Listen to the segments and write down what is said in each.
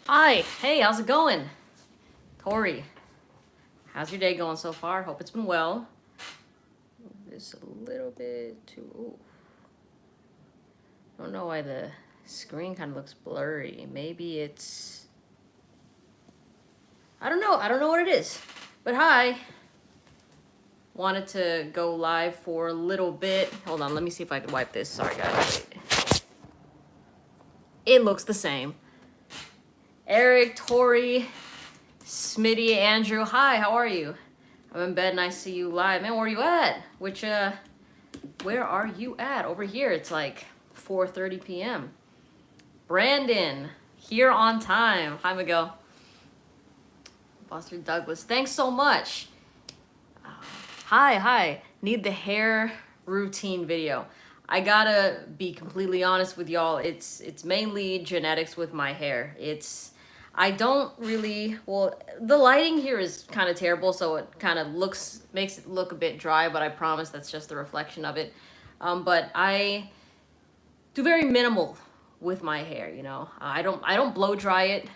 Hi, hey, how's it going? Tori, how's your day going so far? Hope it's been well. It's a little bit too. Ooh. I don't know why the screen kind of looks blurry. Maybe it's. I don't know. I don't know what it is. But hi. Wanted to go live for a little bit. Hold on, let me see if I can wipe this. Sorry, guys. It looks the same. Eric, Tori, Smitty, Andrew. Hi, how are you? I'm in bed and I see you live. Man, where are you at? Where are you at? Over here, it's like 4:30 p.m. Brandon, here on time. Hi, Miguel. Foster Douglas, thanks so much. Hi. Need the hair routine video. I gotta be completely honest with y'all. It's mainly genetics with my hair. I don't really, well, the lighting here is kind of terrible, so it kind of makes it look a bit dry, but I promise that's just the reflection of it. But I do very minimal with my hair, you know. I don't blow dry it.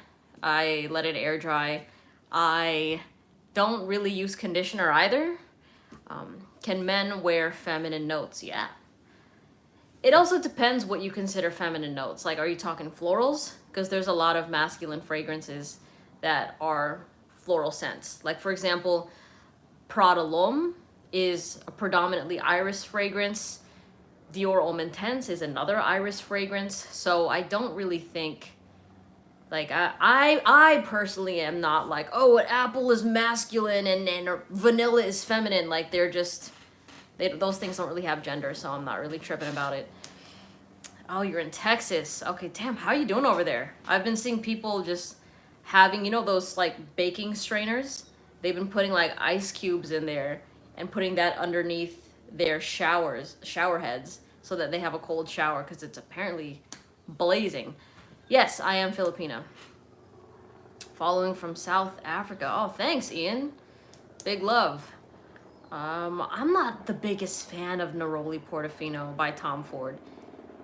I let it air dry. I don't really use conditioner either. Can men wear feminine notes? Yeah. It also depends what you consider feminine notes. Like, are you talking florals? Because there's a lot of masculine fragrances that are floral scents. Like, for example, Prada L'Homme is a predominantly iris fragrance. Dior Homme Intense is another iris fragrance. So I don't really think, like, I personally am not like, oh, an apple is masculine and vanilla is feminine. Like, those things don't really have gender, so I'm not really tripping about it. Oh, you're in Texas. Okay, damn, how you doing over there? I've been seeing people just having, those like baking strainers. They've been putting like ice cubes in there and putting that underneath their shower heads, so that they have a cold shower because it's apparently blazing. Yes, I am Filipina. Following from South Africa. Oh, thanks, Ian. Big love. I'm not the biggest fan of Neroli Portofino by Tom Ford.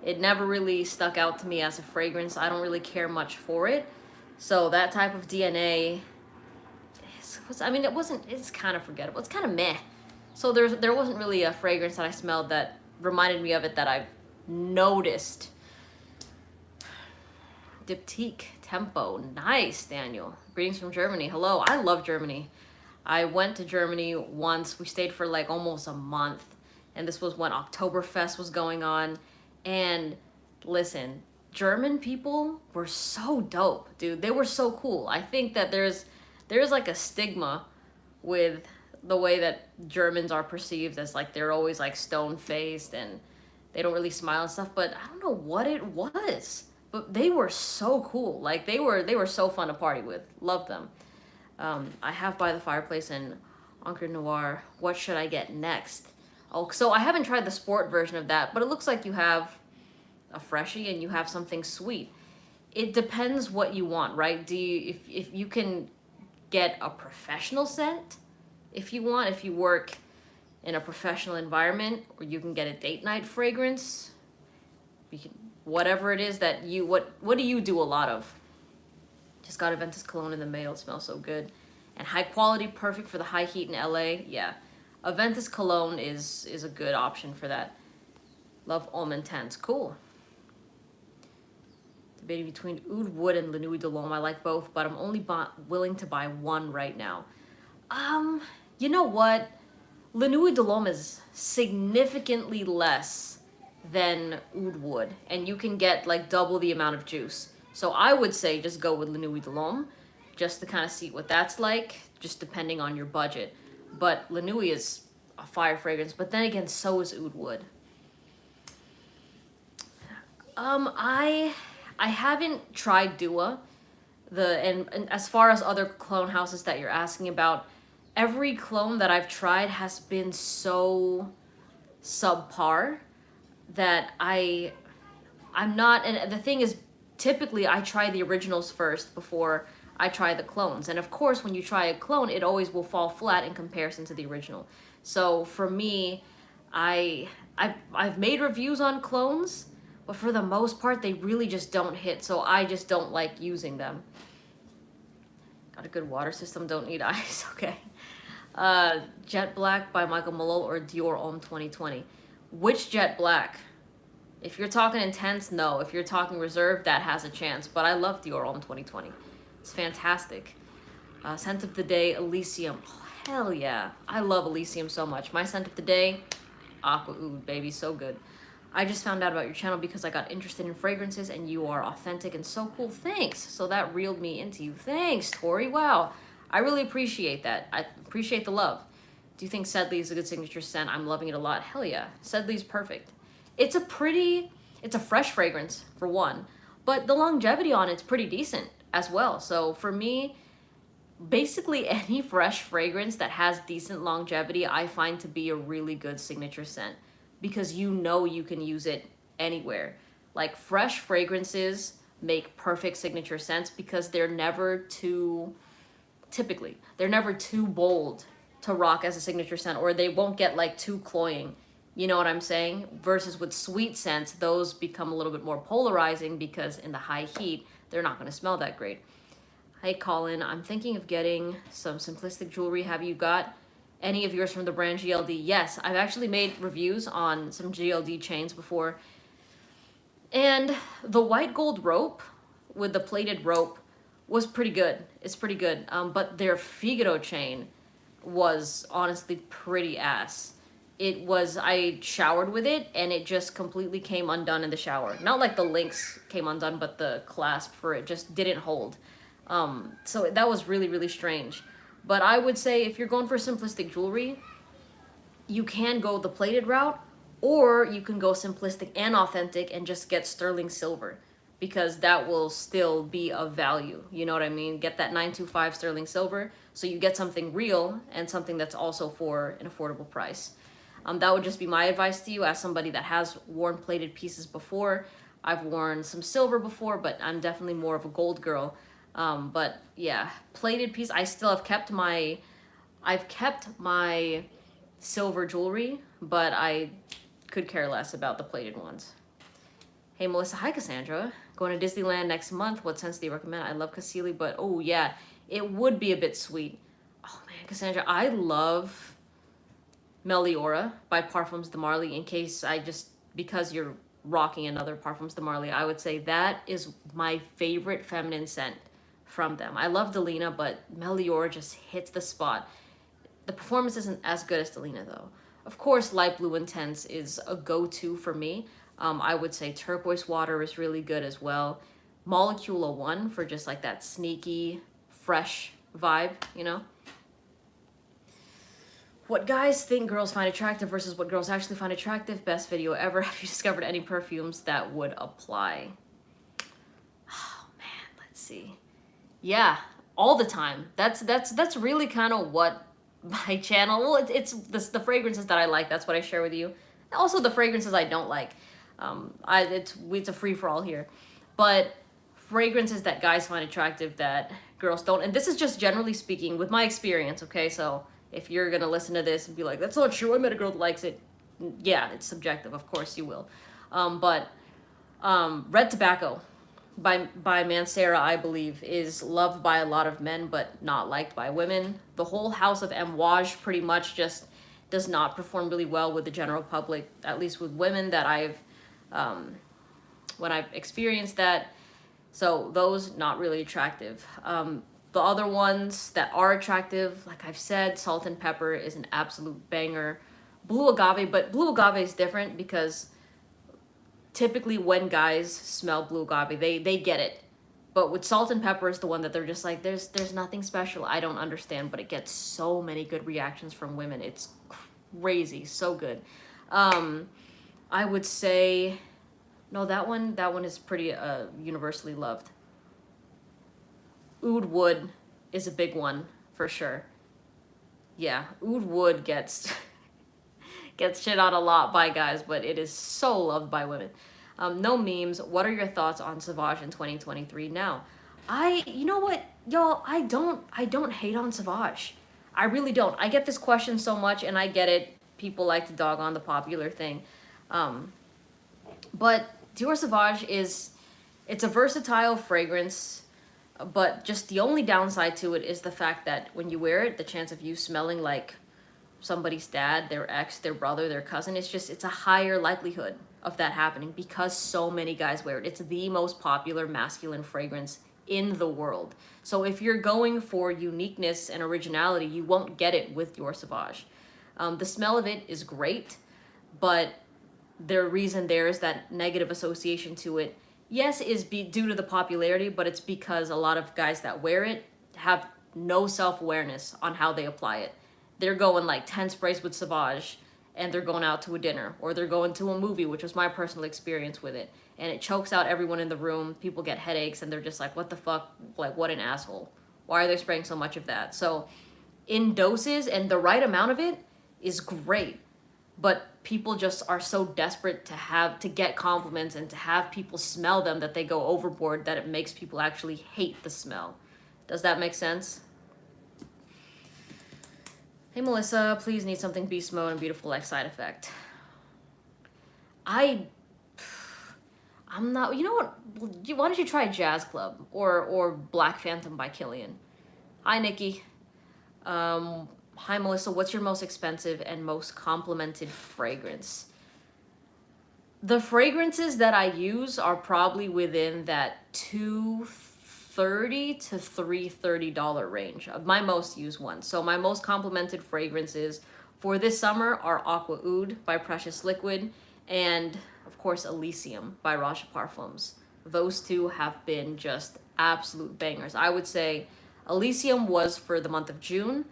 It never really stuck out to me as a fragrance. I don't really care much for it. So that type of DNA, it's kind of forgettable. It's kind of meh. So there wasn't really a fragrance that I smelled that reminded me of it that I've noticed. Diptyque Tempo. Nice, Daniel. Greetings from Germany. Hello. I love Germany. I went to Germany once. We stayed for like almost a month. And this was when Oktoberfest was going on. And listen, German people were so dope, dude. They were so cool. I think that there's like a stigma with the way that Germans are perceived as, like, they're always like stone-faced and they don't really smile and stuff, but I don't know what it was. But they were so cool. Like, they were so fun to party with. Loved them. I have By the Fireplace and Encre Noir. What should I get next? Oh, so I haven't tried the sport version of that, but it looks like you have a freshie and you have something sweet. It depends what you want, right? If you can get a professional scent, if you work in a professional environment, or you can get a date night fragrance, whatever it is that what do you do a lot of? Just got Aventus cologne in the mail. It smells so good. And high quality, perfect for the high heat in LA. Yeah. Aventus cologne is a good option for that. Love Homme Intense. Cool. Debating between Oud Wood and La Nuit de l'Homme. I like both, but I'm only willing to buy one right now. You know what? La Nuit de l'Homme is significantly less than Oud Wood, and you can get like double the amount of juice. So I would say just go with La Nuit de l'Homme, just to kind of see what that's like, just depending on your budget. But La Nuit is a fire fragrance, but then again, so is Oud Wood. I haven't tried Dua, and as far as other clone houses that you're asking about, every clone that I've tried has been so subpar that I'm not, and the thing is, typically I try the originals first before I try the clones. And of course, when you try a clone, it always will fall flat in comparison to the original. So for me, I've made reviews on clones, but for the most part, they really just don't hit. So I just don't like using them. Got a good water system, don't need ice. Okay. Jet Black by Michael Malone or Dior Homme 2020. Which Jet Black? If you're talking intense, no. If you're talking reserve, that has a chance. But I love Dior Homme 2020. It's fantastic. Scent of the day, Elysium. Oh, hell yeah. I love Elysium so much. My scent of the day, Aqua Oud, baby. So good. I just found out about your channel because I got interested in fragrances and you are authentic and so cool. Thanks. So that reeled me into you. Thanks, Tori. Wow. I really appreciate that. I appreciate the love. Do you think Sedley is a good signature scent? I'm loving it a lot. Hell yeah. Sedley's perfect. It's a fresh fragrance for one, but the longevity on it's pretty decent as well. So for me, basically any fresh fragrance that has decent longevity, I find to be a really good signature scent because you know you can use it anywhere. Like fresh fragrances make perfect signature scents because they're never too bold to rock as a signature scent, or they won't get like too cloying. You know what I'm saying? Versus with sweet scents, those become a little bit more polarizing because in the high heat, they're not going to smell that great. Hi, Colin. I'm thinking of getting some simplistic jewelry. Have you got any of yours from the brand GLD? Yes, I've actually made reviews on some GLD chains before. And the white gold rope with the plated rope was pretty good. It's pretty good. But their Figaro chain was honestly pretty ass. I showered with it and it just completely came undone in the shower. Not like the links came undone, but the clasp for it just didn't hold. So that was really, really strange. But I would say if you're going for simplistic jewelry, you can go the plated route, or you can go simplistic and authentic and just get sterling silver, because that will still be of value. You know what I mean? Get that 925 sterling silver so you get something real and something that's also for an affordable price. That would just be my advice to you as somebody that has worn plated pieces before. I've worn some silver before, but I'm definitely more of a gold girl. But yeah, plated piece. I still have kept I've kept my silver jewelry, but I could care less about the plated ones. Hey Melissa, hi Cassandra. Going to Disneyland next month. What scents do you recommend? I love Cassili, but oh yeah, it would be a bit sweet. Oh man, Cassandra, I love Meliora by Parfums de Marly. Because you're rocking another Parfums de Marly, I would say that is my favorite feminine scent from them. I love Delina, but Meliora just hits the spot. The performance isn't as good as Delina though. Of course, Light Blue Intense is a go-to for me. I would say Turquoise Water is really good as well. Molecule 01 for just like that sneaky, fresh vibe, you know? What guys think girls find attractive versus what girls actually find attractive. Best video ever. Have you discovered any perfumes that would apply? Oh man, let's see. Yeah, all the time. That's really kind of what my channel, well, it's the fragrances that I like. That's what I share with you. Also the fragrances I don't like. It's a free-for-all here. But fragrances that guys find attractive that girls don't. And this is just generally speaking with my experience, okay? So if you're gonna listen to this and be like, that's not true, I met a girl that likes it. Yeah, it's subjective, of course you will. Red Tobacco by Mancera, I believe, is loved by a lot of men, but not liked by women. The whole house of Amouage pretty much just does not perform really well with the general public, at least with women that when I've experienced that. So those, not really attractive. The other ones that are attractive, like I've said, Salt and Pepper is an absolute banger. Blue Agave, but Blue Agave is different because typically when guys smell Blue Agave, they get it. But with Salt and Pepper is the one that they're just like, there's nothing special. I don't understand, but it gets so many good reactions from women. It's crazy, so good. I would say, no, that one is pretty universally loved. Oud Wood is a big one for sure. Yeah, Oud Wood gets Gets shit on a lot by guys, but it is so loved by women. No memes. What are your thoughts on Savage in 2023 now? You know what, y'all, I don't hate on Savage. I really don't. I get this question so much, and I get it. People like to dog on the popular thing. But Dior Sauvage it's a versatile fragrance, but just the only downside to it is the fact that when you wear it, the chance of you smelling like somebody's dad, their ex, their brother, their cousin, it's a higher likelihood of that happening because so many guys wear it. It's the most popular masculine fragrance in the world. So if you're going for uniqueness and originality, you won't get it with Dior Sauvage. The smell of it is great, but the reason there is that negative association to it, yes, is due to the popularity, but it's because a lot of guys that wear it have no self-awareness on how they apply it. They're going like 10 sprays with Sauvage, and they're going out to a dinner, or they're going to a movie, which was my personal experience with it, and it chokes out everyone in the room. People get headaches, and they're just like, what the fuck? Like, what an asshole. Why are they spraying so much of that? So in doses, and the right amount of it is great, but people just are so desperate to get compliments and to have people smell them that they go overboard, that it makes people actually hate the smell. Does that make sense? Hey Melissa, please need something beast mode and beautiful like Side Effect. I'm not, you know what, why don't you try Jazz Club or Black Phantom by Killian. Hi Nikki. Hi Melissa, what's your most expensive and most complimented fragrance? The fragrances that I use are probably within that $230 to $330 range of my most used ones. So my most complimented fragrances for this summer are Aqua Oud by Precious Liquid and of course Elysium by Roche Parfums. Those two have been just absolute bangers. I would say Elysium was for the month of June.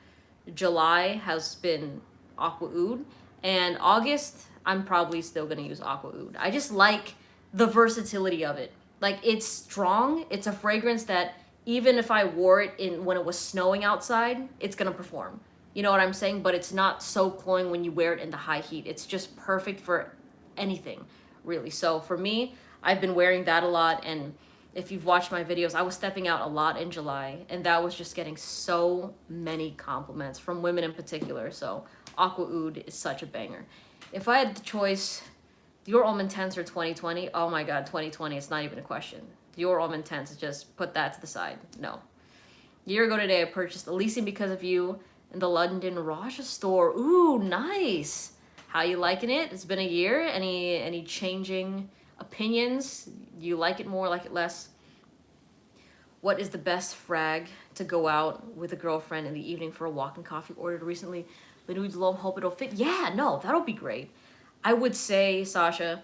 July has been Aqua Oud, and August I'm probably still gonna use Aqua Oud. I just like the versatility of it. Like, it's strong. It's a fragrance that even if I wore it when it was snowing outside, it's gonna perform. You know what I'm saying? But it's not so cloying when you wear it in the high heat. It's just perfect for anything, really. So for me, I've been wearing that a lot, and if you've watched my videos, I was stepping out a lot in July, and that was just getting so many compliments from women in particular. So Aqua Oud is such a banger. If I had the choice, Dior Homme Intense or 2020, oh my god, 2020, it's not even a question. Dior Homme Intense, just put that to the side. No. A year ago today, I purchased Elysium Because of You in the London Raja store. Ooh, nice. How you liking it? It's been a year. Any changing opinions? You like it more, like it less? What is the best frag to go out with a girlfriend in the evening for a walk and coffee? Ordered recently. Linude's Low, hope it'll fit. Yeah, no, that'll be great. I would say, Sasha,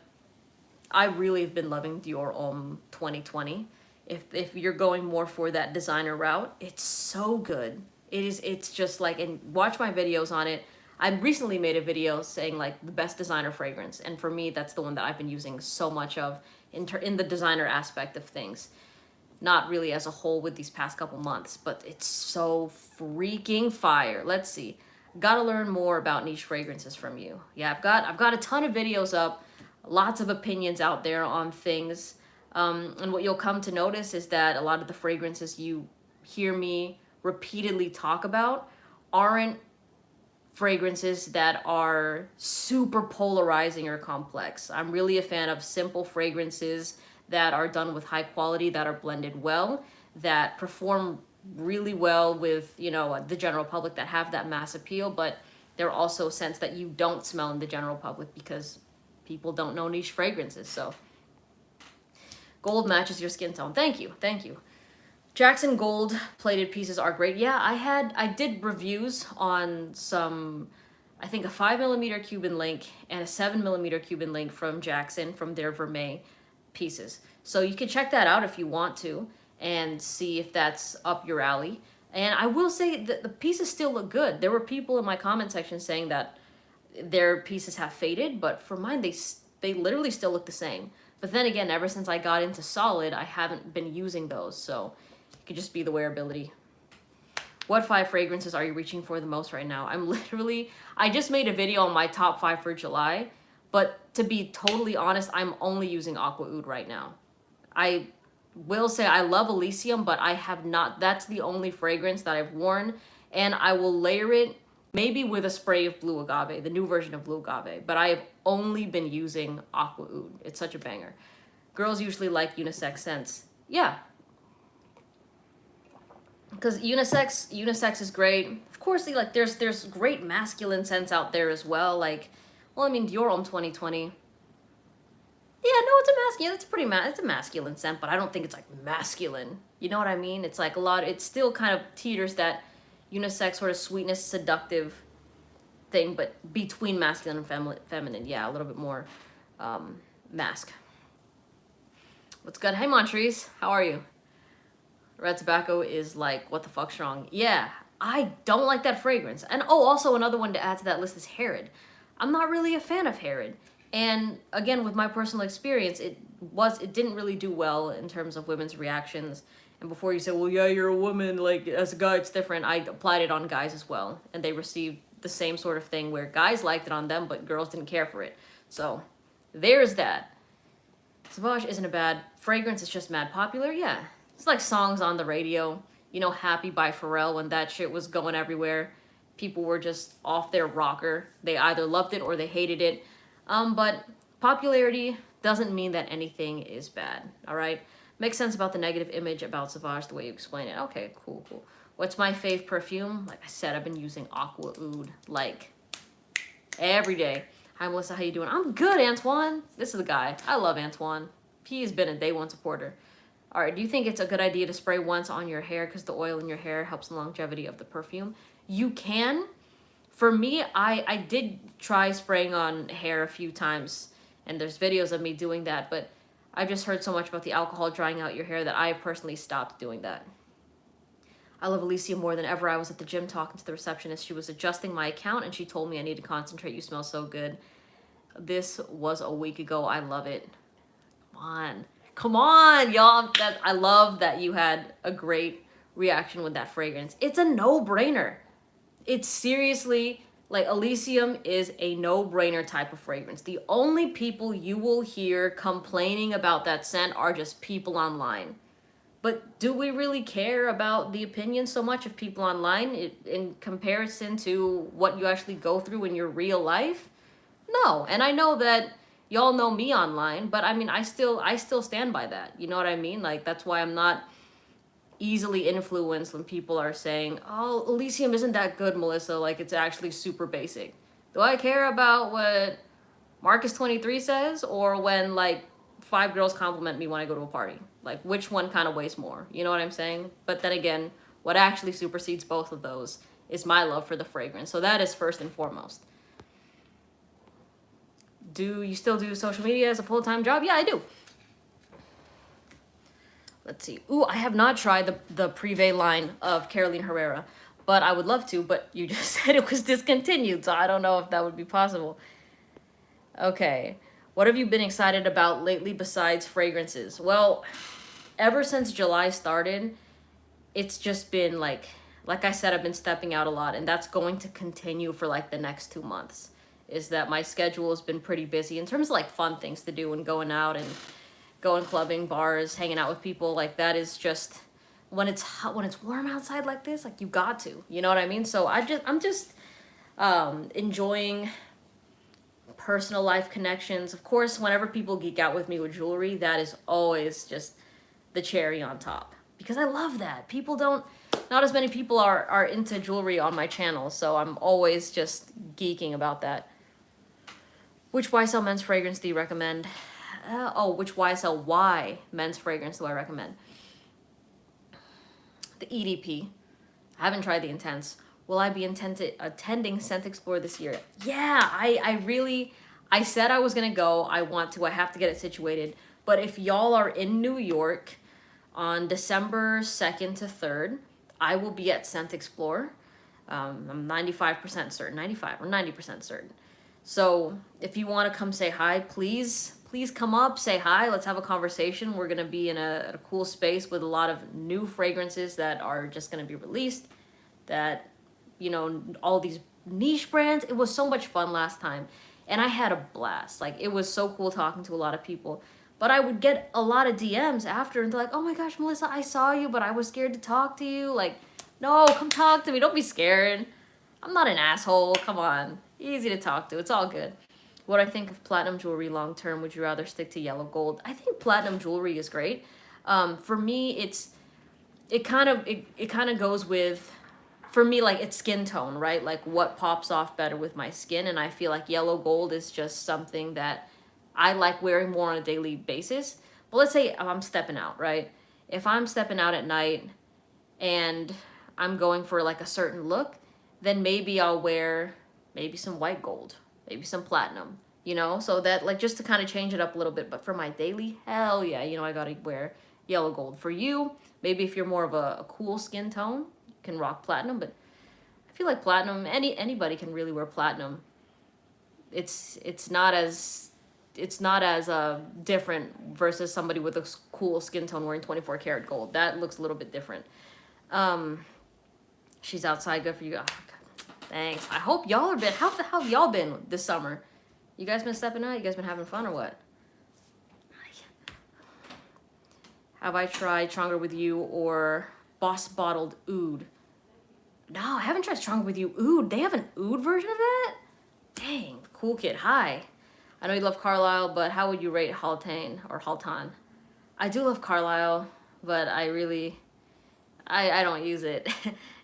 I really have been loving Dior Homme 2020. If you're going more for that designer route, it's so good. It's just like, and watch my videos on it. I recently made a video saying like the best designer fragrance, and for me, that's the one that I've been using so much of in the designer aspect of things. Not really as a whole with these past couple months, but it's so freaking fire. Let's see. Gotta learn more about niche fragrances from you. Yeah, I've got a ton of videos up, lots of opinions out there on things. And what you'll come to notice is that a lot of the fragrances you hear me repeatedly talk about aren't fragrances that are super polarizing or complex. I'm really a fan of simple fragrances that are done with high quality, that are blended well, that perform really well with, you know, the general public, that have that mass appeal, but they're also scents that you don't smell in the general public because people don't know niche fragrances. So gold matches your skin tone. Thank you. Jackson gold plated pieces are great. Yeah, I did reviews on some, I think a 5mm Cuban link and a 7mm Cuban link from Jackson from their Vermeil pieces. So you can check that out if you want to and see if that's up your alley. And I will say that the pieces still look good. There were people in my comment section saying that their pieces have faded, but for mine, they literally still look the same. But then again, ever since I got into solid, I haven't been using those, so it could just be the wearability. What 5 fragrances are you reaching for the most right now? I just made a video on my top 5 for July, but to be totally honest, I'm only using Aqua Oud right now. I will say I love Elysium, but I have not, that's the only fragrance that I've worn, and I will layer it maybe with a spray of Blue Agave, the new version of Blue Agave, but I have only been using Aqua Oud. It's such a banger. Girls usually like unisex scents. Yeah, because unisex is great. Of course, like there's great masculine scents out there as well. Like, well, I mean, Dior Homme 2020. Yeah, no, it's a masculine. It's a it's a masculine scent, but I don't think it's like masculine. You know what I mean? It's like a lot. It still kind of teeters that unisex sort of sweetness, seductive thing, but between masculine and feminine. Yeah, a little bit more mask. What's good? Hey, Montrese, how are you? Red Tobacco is like, what the fuck's wrong? Yeah, I don't like that fragrance. And oh, also another one to add to that list is Herod. I'm not really a fan of Herod. And again, with my personal experience, it didn't really do well in terms of women's reactions. And before you say, well, yeah, you're a woman, like as a guy, it's different, I applied it on guys as well. And they received the same sort of thing where guys liked it on them, but girls didn't care for it. So there's that. Sauvage isn't a bad fragrance, it's just mad popular, yeah. It's like songs on the radio, you know, Happy by Pharrell, when that shit was going everywhere. People were just off their rocker. They either loved it or they hated it. But popularity doesn't mean that anything is bad, all right? Makes sense about the negative image about Sauvage, the way you explain it. Okay, cool. What's my fave perfume? Like I said, I've been using Aqua Oud, like, every day. Hi, Melissa, how you doing? I'm good, Antoine. This is the guy. I love Antoine. He has been a day one supporter. All right, do you think it's a good idea to spray once on your hair because the oil in your hair helps the longevity of the perfume? You can. For me, I did try spraying on hair a few times, and there's videos of me doing that, but I've just heard so much about the alcohol drying out your hair that I personally stopped doing that. I love Alicia more than ever. I was at the gym talking to the receptionist. She was adjusting my account, and she told me I need to concentrate. You smell so good. This was a week ago. I love it. Come on, y'all. I love that you had a great reaction with that fragrance. It's a no-brainer. It's seriously, like, Elysium is a no-brainer type of fragrance. The only people you will hear complaining about that scent are just people online. But do we really care about the opinion so much of people online in comparison to what you actually go through in your real life? No. And I know that y'all know me online, but I mean, I still stand by that. You know what I mean? Like, that's why I'm not easily influenced when people are saying, oh, Elysium isn't that good, Melissa. Like, it's actually super basic. Do I care about what Marcus23 says, or when, like, 5 girls compliment me when I go to a party? Like, which one kind of weighs more? You know what I'm saying? But then again, what actually supersedes both of those is my love for the fragrance. So that is first and foremost. Do you still do social media as a full-time job? Yeah, I do. Let's see. Ooh, I have not tried the Privé line of Carolina Herrera, but I would love to, but you just said it was discontinued, so I don't know if that would be possible. Okay. What have you been excited about lately besides fragrances? Well, ever since July started, it's just been like I said, I've been stepping out a lot, and that's going to continue for like the next 2 months. Is that my schedule has been pretty busy in terms of like fun things to do and going out and going clubbing, bars, hanging out with people. Like, that is just, when it's hot, when it's warm outside like this, like, you got to, you know what I mean? So I'm just enjoying personal life connections. Of course, whenever people geek out with me with jewelry, that is always just the cherry on top, because I love that. Not as many people are into jewelry on my channel, so I'm always just geeking about that. Which YSL men's fragrance do you recommend? Which YSL Y men's fragrance do I recommend? The EDP. I haven't tried the Intense. Will I be attending Scent Explore this year? Yeah, I said I was gonna go. I have to get it situated. But if y'all are in New York on December 2nd to 3rd, I will be at Scent Explore. I'm 95% certain, 95 or 90% certain. So if you want to come say hi, please come up, say hi. Let's have a conversation. We're going to be in a cool space with a lot of new fragrances that are just going to be released. that, you know, all these niche brands. It was so much fun last time. And I had a blast. Like, it was so cool talking to a lot of people. But I would get a lot of DMs after, and they're like, oh my gosh, Melissa, I saw you, but I was scared to talk to you. Like, no, come talk to me. Don't be scared. I'm not an asshole. Come on. Easy to talk to. It's all good. What I think of platinum jewelry long term, would you rather stick to yellow gold? I think platinum jewelry is great. For me, it kind of goes with, for me, like, it's skin tone, right? Like, what pops off better with my skin, and I feel like yellow gold is just something that I like wearing more on a daily basis. But let's say I'm stepping out, right? If I'm stepping out at night and I'm going for like a certain look, then maybe I'll wear maybe some white gold, maybe some platinum, you know? So that, like, just to kind of change it up a little bit. But for my daily, hell yeah, you know, I gotta wear yellow gold. For you, maybe if you're more of a cool skin tone, you can rock platinum. But I feel like platinum, anybody can really wear platinum. It's not as different versus somebody with a cool skin tone wearing 24 karat gold. That looks a little bit different. She's outside. Good for you. Oh, thanks. I hope y'all are been. How the hell have y'all been this summer? You guys been stepping out? You guys been having fun or what? Have I tried Stronger With You or Boss Bottled Oud? No, I haven't tried Stronger With You Oud. They have an Oud version of that? Dang, cool kid. Hi. I know you love Carlisle, but how would you rate Haltane or Haltan? I do love Carlisle, but I don't use it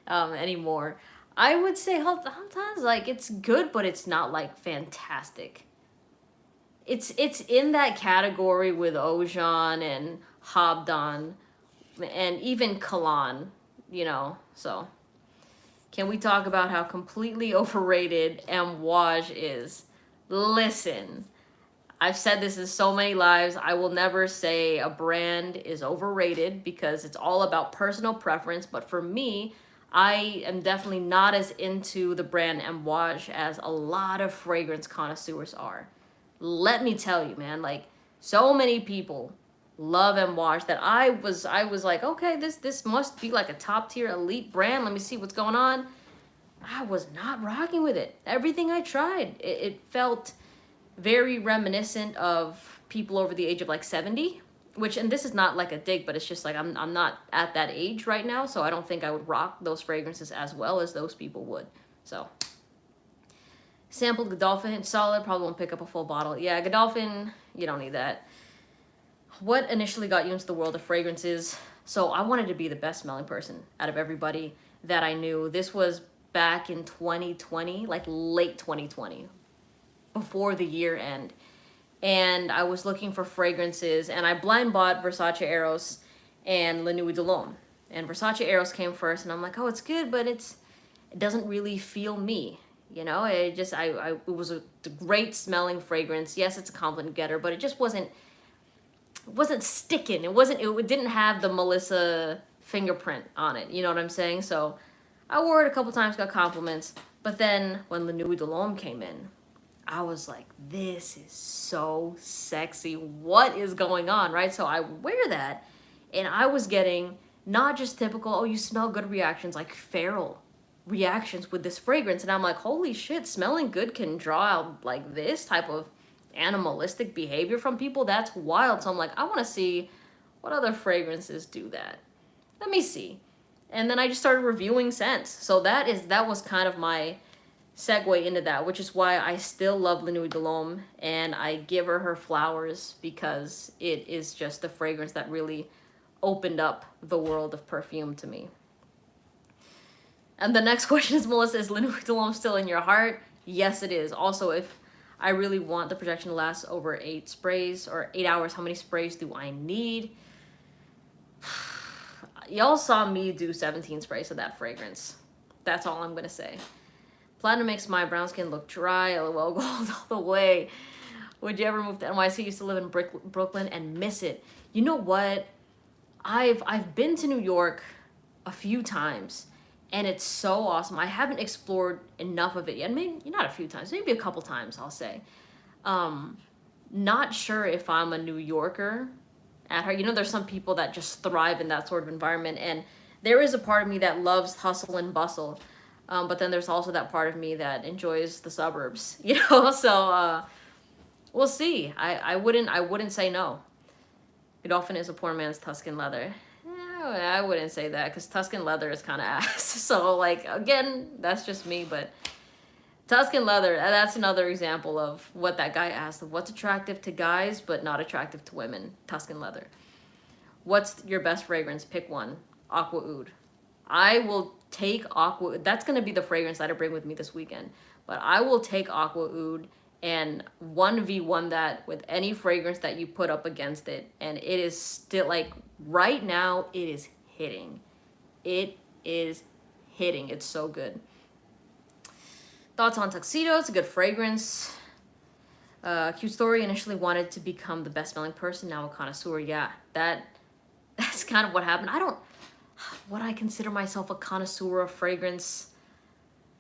anymore. I would say Haltan's, like, it's good, but it's not like fantastic. It's in that category with Ojan and Habdan and even Kalan, you know. So can we talk about how completely overrated Amouage is? Listen, I've said this in so many lives. I will never say a brand is overrated because it's all about personal preference. But for me, I am definitely not as into the brand Amouage as a lot of fragrance connoisseurs are. Let me tell you, man, like, so many people love Amouage that I was like, okay, this must be like a top tier elite brand. Let me see what's going on. I was not rocking with it. Everything I tried, it felt very reminiscent of people over the age of like 70, which, and this is not like a dig, but it's just like I'm not at that age right now, so I don't think I would rock those fragrances as well as those people would. So sampled Godolphin, solid, probably won't pick up a full bottle. Yeah, Godolphin, you don't need that. What initially got you into the world of fragrances? So I wanted to be the best smelling person out of everybody that I knew. This was back in 2020, like late 2020, before the year end. And I was looking for fragrances, and I blind bought Versace Eros and La Nuit de l'Homme. And Versace Eros came first, and I'm like, oh, it's good, but it doesn't really feel me. You know, it was a great smelling fragrance. Yes, it's a compliment getter, but it just wasn't sticking. It didn't have the Melissa fingerprint on it. You know what I'm saying? So I wore it a couple times, got compliments. But then when La Nuit de l'Homme came in, I was like, this is so sexy. What is going on, right? So I wear that, and I was getting not just typical, oh, you smell good reactions, like feral reactions with this fragrance. And I'm like, holy shit, smelling good can draw out like this type of animalistic behavior from people. That's wild. So I'm like, I want to see what other fragrances do that. Let me see. And then I just started reviewing scents. So that was kind of my segue into that, which is why I still love La Nuit de l'Homme, and I give her flowers because it is just the fragrance that really opened up the world of perfume to me. And the next question is, Melissa, is La Nuit de l'Homme still in your heart? Yes, it is. Also, if I really want the projection to last over 8 sprays or 8 hours, how many sprays do I need? Y'all saw me do 17 sprays of that fragrance. That's all I'm gonna say. Platinum makes my brown skin look dry. LOL, gold all the way. Would you ever move to NYC? Used to live in Brooklyn and miss it. You know what? I've been to New York a few times, and it's so awesome. I haven't explored enough of it yet. Maybe not a few times, maybe a couple times, I'll say. Not sure if I'm a New Yorker at heart. You know, there's some people that just thrive in that sort of environment, and there is a part of me that loves hustle and bustle, but then there's also that part of me that enjoys the suburbs, you know. So we'll see. I wouldn't say no. Godolphin is a poor man's Tuscan leather. I wouldn't say that because Tuscan leather is kind of ass. So like again, that's just me, but Tuscan leather, that's another example of what that guy asked of what's attractive to guys but not attractive to women. Tuscan leather. What's your best fragrance? Pick one. Aqua Oud. I will take Aqua. That's gonna be the fragrance that I bring with me this weekend. But I will take Aqua Oud and 1v1 that with any fragrance that you put up against it, and it is still like right now it is hitting. It is hitting. It's so good. Thoughts on Tuxedo? It's a good fragrance. Cute story. Initially wanted to become the best smelling person. Now a connoisseur. Yeah, that's kind of what happened. Would I consider myself a connoisseur of fragrance?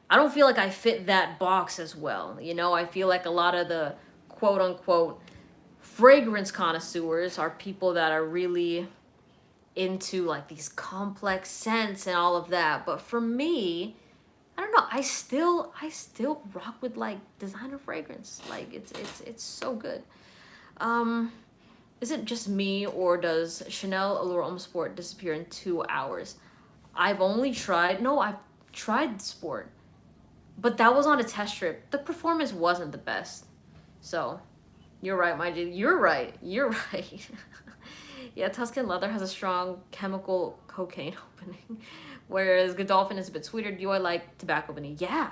I don't feel like I fit that box as well. You know, I feel like a lot of the quote unquote fragrance connoisseurs are people that are really into like these complex scents and all of that. But for me, I don't know, I still rock with like designer fragrance. Like it's so good. Is it just me or does Chanel Allure Homme Sport disappear in 2 hours? I've tried Sport, but that was on a test trip. The performance wasn't the best. So, you're right, my G. You're right. Yeah, Tuscan leather has a strong chemical cocaine opening, whereas Godolphin is a bit sweeter. Do I like tobacco vanilla?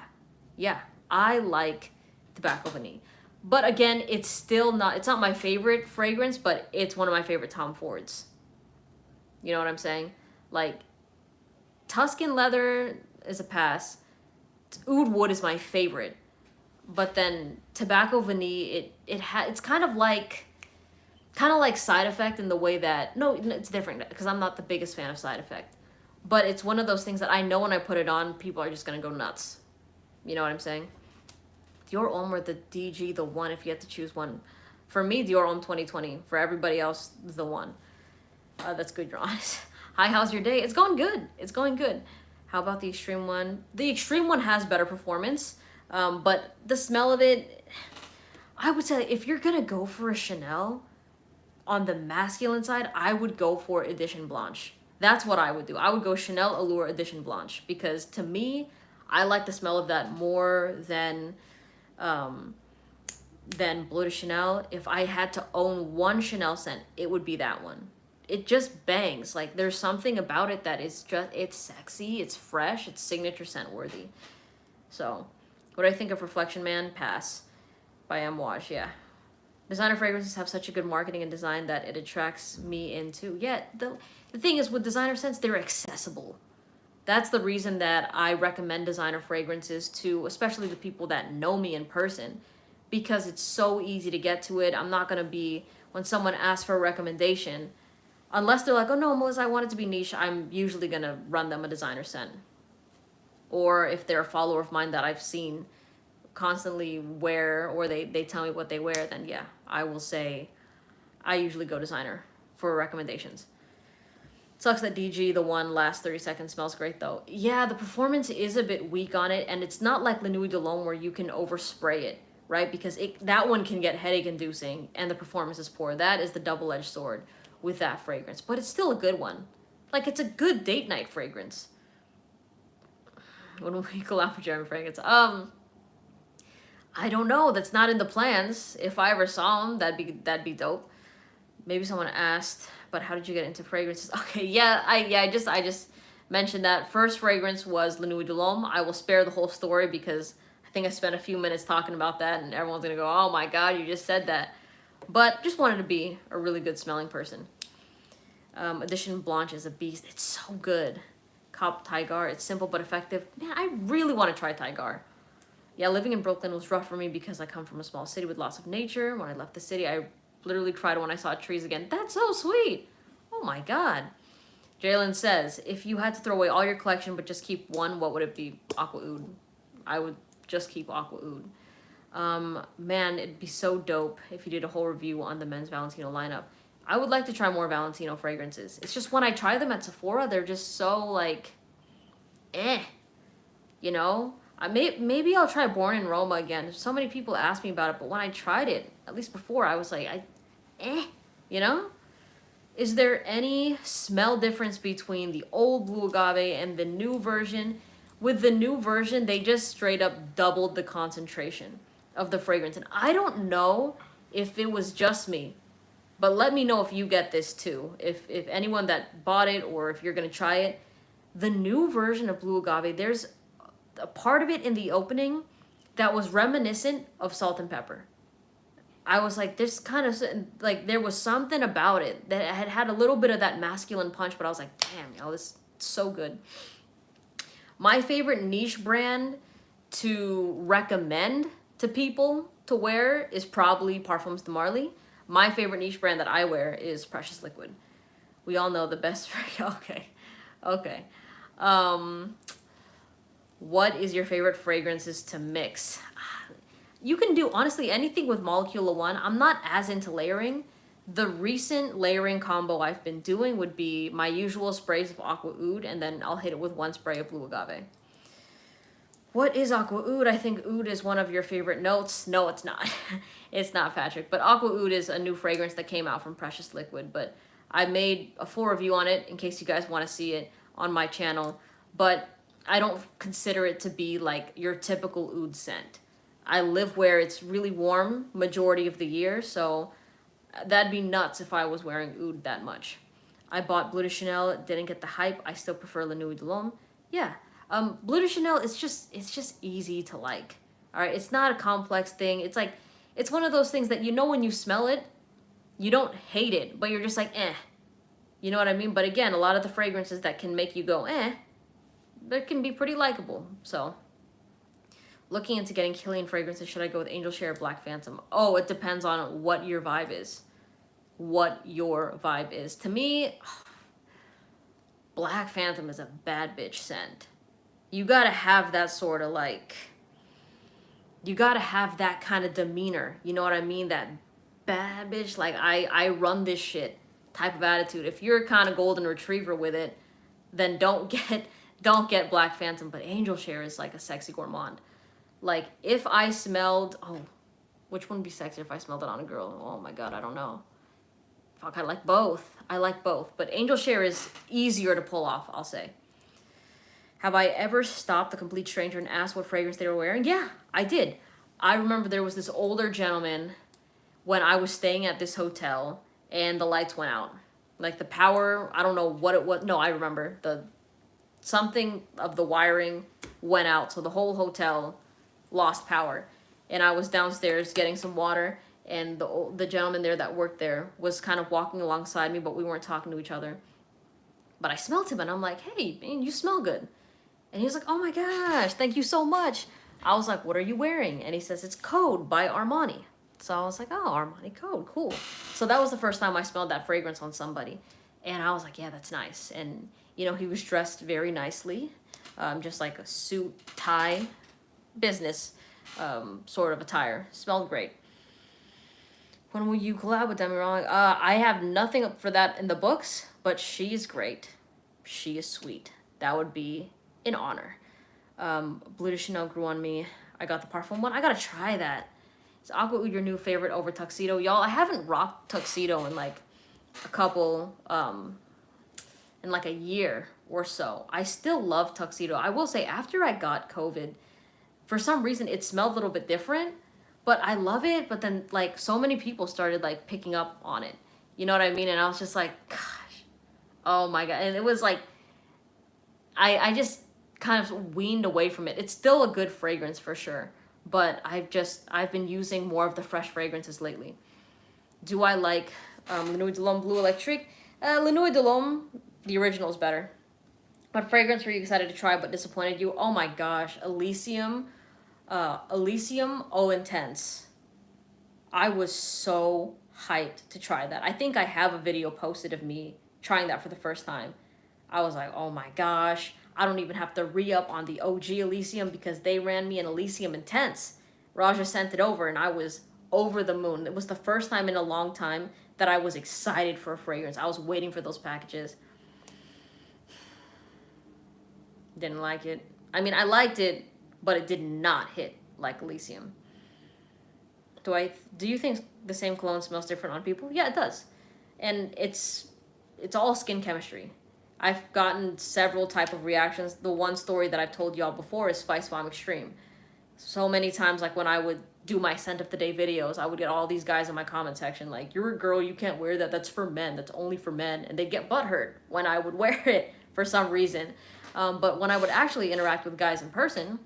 Yeah, I like tobacco vanilla. But again, it's not my favorite fragrance, but it's one of my favorite Tom Fords. You know what I'm saying? Like, Tuscan leather is a pass. Oud Wood is my favorite. But then tobacco vanilla, it's kind of like Side Effect in the way that, no, it's different because I'm not the biggest fan of Side Effect. But it's one of those things that I know when I put it on, people are just going to go nuts. You know what I'm saying? Dior Homme or the DG, the one, if you had to choose one. For me, Dior Homme 2020. For everybody else, the one. That's good, you're honest. Hi, how's your day? It's going good. It's going good. How about the Extreme one? The Extreme one has better performance, but the smell of it, I would say if you're gonna go for a Chanel on the masculine side, I would go for Edition Blanche. That's what I would do. I would go Chanel Allure Edition Blanche because to me, I like the smell of that more than Bleu de Chanel. If I had to own one Chanel scent, it would be that one. It just bangs. Like there's something about it that is just, it's sexy, it's fresh, it's signature scent worthy. So, what do I think of Reflection Man? Pass. By Amouage, yeah. Designer fragrances have such a good marketing and design that it attracts me into. Yeah, the thing is with designer scents, they're accessible. That's the reason that I recommend designer fragrances to, especially the people that know me in person, because it's so easy to get to it. I'm not gonna be, when someone asks for a recommendation, unless they're like, oh no, Melissa, I want it to be niche, I'm usually gonna run them a designer scent. Or if they're a follower of mine that I've seen constantly wear, or they tell me what they wear, then yeah, I will say I usually go designer for recommendations. Sucks that DG, the one, last 30 seconds, smells great though. Yeah, the performance is a bit weak on it, and it's not like La Nuit de l'Homme where you can overspray it, right? Because that one can get headache inducing, and the performance is poor. That is the double-edged sword with that fragrance, but it's still a good one. Like, it's a good date night fragrance. When we collab with Jeremy fragrance? I don't know. That's not in the plans. If I ever saw them, that'd be dope. Maybe someone asked, but how did you get into fragrances? Okay, yeah, I just mentioned that. First fragrance was La Nuit de l'Homme. I will spare the whole story because I think I spent a few minutes talking about that, and everyone's gonna go, oh my god, you just said that. But just wanted to be a really good smelling person. Edition Blanche is a beast. It's so good. Cop Tigar. It's simple but effective. Man, I really want to try Tigar. Yeah, living in Brooklyn was rough for me because I come from a small city with lots of nature. When I left the city, I literally cried when I saw trees again. That's so sweet. Oh my god. Jalen says, if you had to throw away all your collection but just keep one, what would it be? Aqua Oud. I would just keep Aqua Oud. Man, it'd be so dope if you did a whole review on the men's Valentino lineup. I would like to try more Valentino fragrances. It's just when I try them at Sephora, they're just so like, eh, you know? Maybe I'll try Born in Roma again. So many people ask me about it, but when I tried it, at least before, I was like, you know? Is there any smell difference between the old Blue Agave and the new version? With the new version, they just straight up doubled the concentration of the fragrance. And I don't know if it was just me, but let me know if you get this too. If anyone that bought it or if you're gonna try it. The new version of Blue Agave, there's a part of it in the opening that was reminiscent of Salt and Pepper. I was like, this kind of, like, there was something about it that had a little bit of that masculine punch, but I was like, damn, yo, this is so good. My favorite niche brand to recommend to people to wear is probably Parfums de Marly. My favorite niche brand that I wear is Precious Liquid. We all know the best. Okay. What is your favorite fragrances to mix? You can do, honestly, anything with Molecule One. I'm not as into layering. The recent layering combo I've been doing would be my usual sprays of Aqua Oud, and then I'll hit it with one spray of Blue Agave. What is Aqua Oud? I think oud is one of your favorite notes. No, it's not. It's not, Patrick. But Aqua Oud is a new fragrance that came out from Precious Liquid. But I made a full review on it in case you guys want to see it on my channel. But I don't consider it to be like your typical oud scent. I live where it's really warm majority of the year, so that'd be nuts if I was wearing oud that much. I bought Bleu de Chanel, didn't get the hype. I still prefer La Nuit de l'Homme. Yeah, Bleu de Chanel is just easy to like. All right, it's not a complex thing. It's like, it's one of those things that you know when you smell it, you don't hate it, but you're just like, eh. You know what I mean? But again, a lot of the fragrances that can make you go, eh, they can be pretty likable, so. Looking into getting Kilian fragrances, should I go with Angel Share or Black Phantom? Oh, it depends on what your vibe is. What your vibe is. To me, Black Phantom is a bad bitch scent. You gotta have that sort of like, you gotta have that kind of demeanor. You know what I mean? That bad bitch, like I run this shit type of attitude. If you're a kind of golden retriever with it, then don't get Black Phantom. But Angel Share is like a sexy gourmand. Like, if I smelled, which one would be sexier if I smelled it on a girl? Oh my god, I don't know. Fuck, I like both. But Angel Share is easier to pull off, I'll say. Have I ever stopped a complete stranger and asked what fragrance they were wearing? Yeah, I did. I remember there was this older gentleman when I was staying at this hotel and the lights went out. Like, the power, I don't know what it was. No, I remember. Something of the wiring went out, so the whole hotel lost power, and I was downstairs getting some water, and the gentleman there that worked there was kind of walking alongside me, but we weren't talking to each other. But I smelled him, and I'm like, hey, man, you smell good. And he was like, oh my gosh, thank you so much. I was like, what are you wearing? And he says, it's Code by Armani. So I was like, oh, Armani Code, cool. So that was the first time I smelled that fragrance on somebody, and I was like, yeah, that's nice. And you know, he was dressed very nicely, just like a suit, tie, business sort of attire. Smelled great. When will you collab with Demi Wrong? I have nothing up for that in the books, but she's great. She is sweet. That would be an honor. Bleu de Chanel grew on me. I got the Parfum one. I gotta try that. Is Aqua Oud your new favorite over Tuxedo? Y'all, I haven't rocked Tuxedo in like a couple, in like a year or so. I still love Tuxedo. I will say, after I got COVID, for some reason it smelled a little bit different, but I love it. But then like so many people started like picking up on it. You know what I mean? And I was just like, gosh, oh my god. And it was like, I just kind of weaned away from it. It's still a good fragrance for sure, but I've been using more of the fresh fragrances lately. Do I like La Nuit de l'Homme Bleu Electric? La Nuit de l'Homme, the original is better. What fragrance were you excited to try but disappointed you? Oh my gosh, Elysium Eau Intense. I was so hyped to try that. I think I have a video posted of me trying that for the first time. I was like, oh my gosh, I don't even have to re-up on the OG Elysium because they ran me an Elysium Intense. Raja sent it over and I was over the moon. It was the first time in a long time that I was excited for a fragrance. I was waiting for those packages. Didn't like it. I mean, I liked it, but it did not hit like Elysium. Do you think the same cologne smells different on people? Yeah, it does. And it's all skin chemistry. I've gotten several type of reactions. The one story that I've told y'all before is Spice Bomb Extreme. So many times, like when I would do my scent of the day videos, I would get all these guys in my comment section like, "You're a girl, you can't wear that. That's for men. That's only for men." And they'd get butthurt when I would wear it for some reason. But when I would actually interact with guys in person,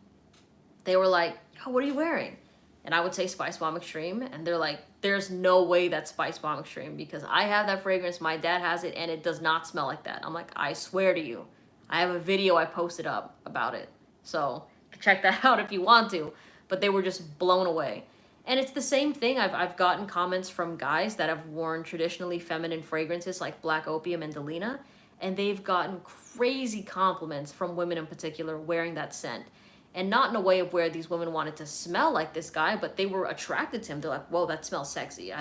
they were like, "Yo, what are you wearing?" And I would say Spice Bomb Extreme, and they're like, "There's no way that's Spice Bomb Extreme because I have that fragrance, my dad has it, and it does not smell like that." I'm like, "I swear to you, I have a video I posted up about it, so check that out if you want to." But they were just blown away. And it's the same thing. I've gotten comments from guys that have worn traditionally feminine fragrances like Black Opium and Delina, and they've gotten crazy compliments from women in particular wearing that scent. And not in a way of where these women wanted to smell like this guy, but they were attracted to him. They're like, "Whoa, that smells sexy.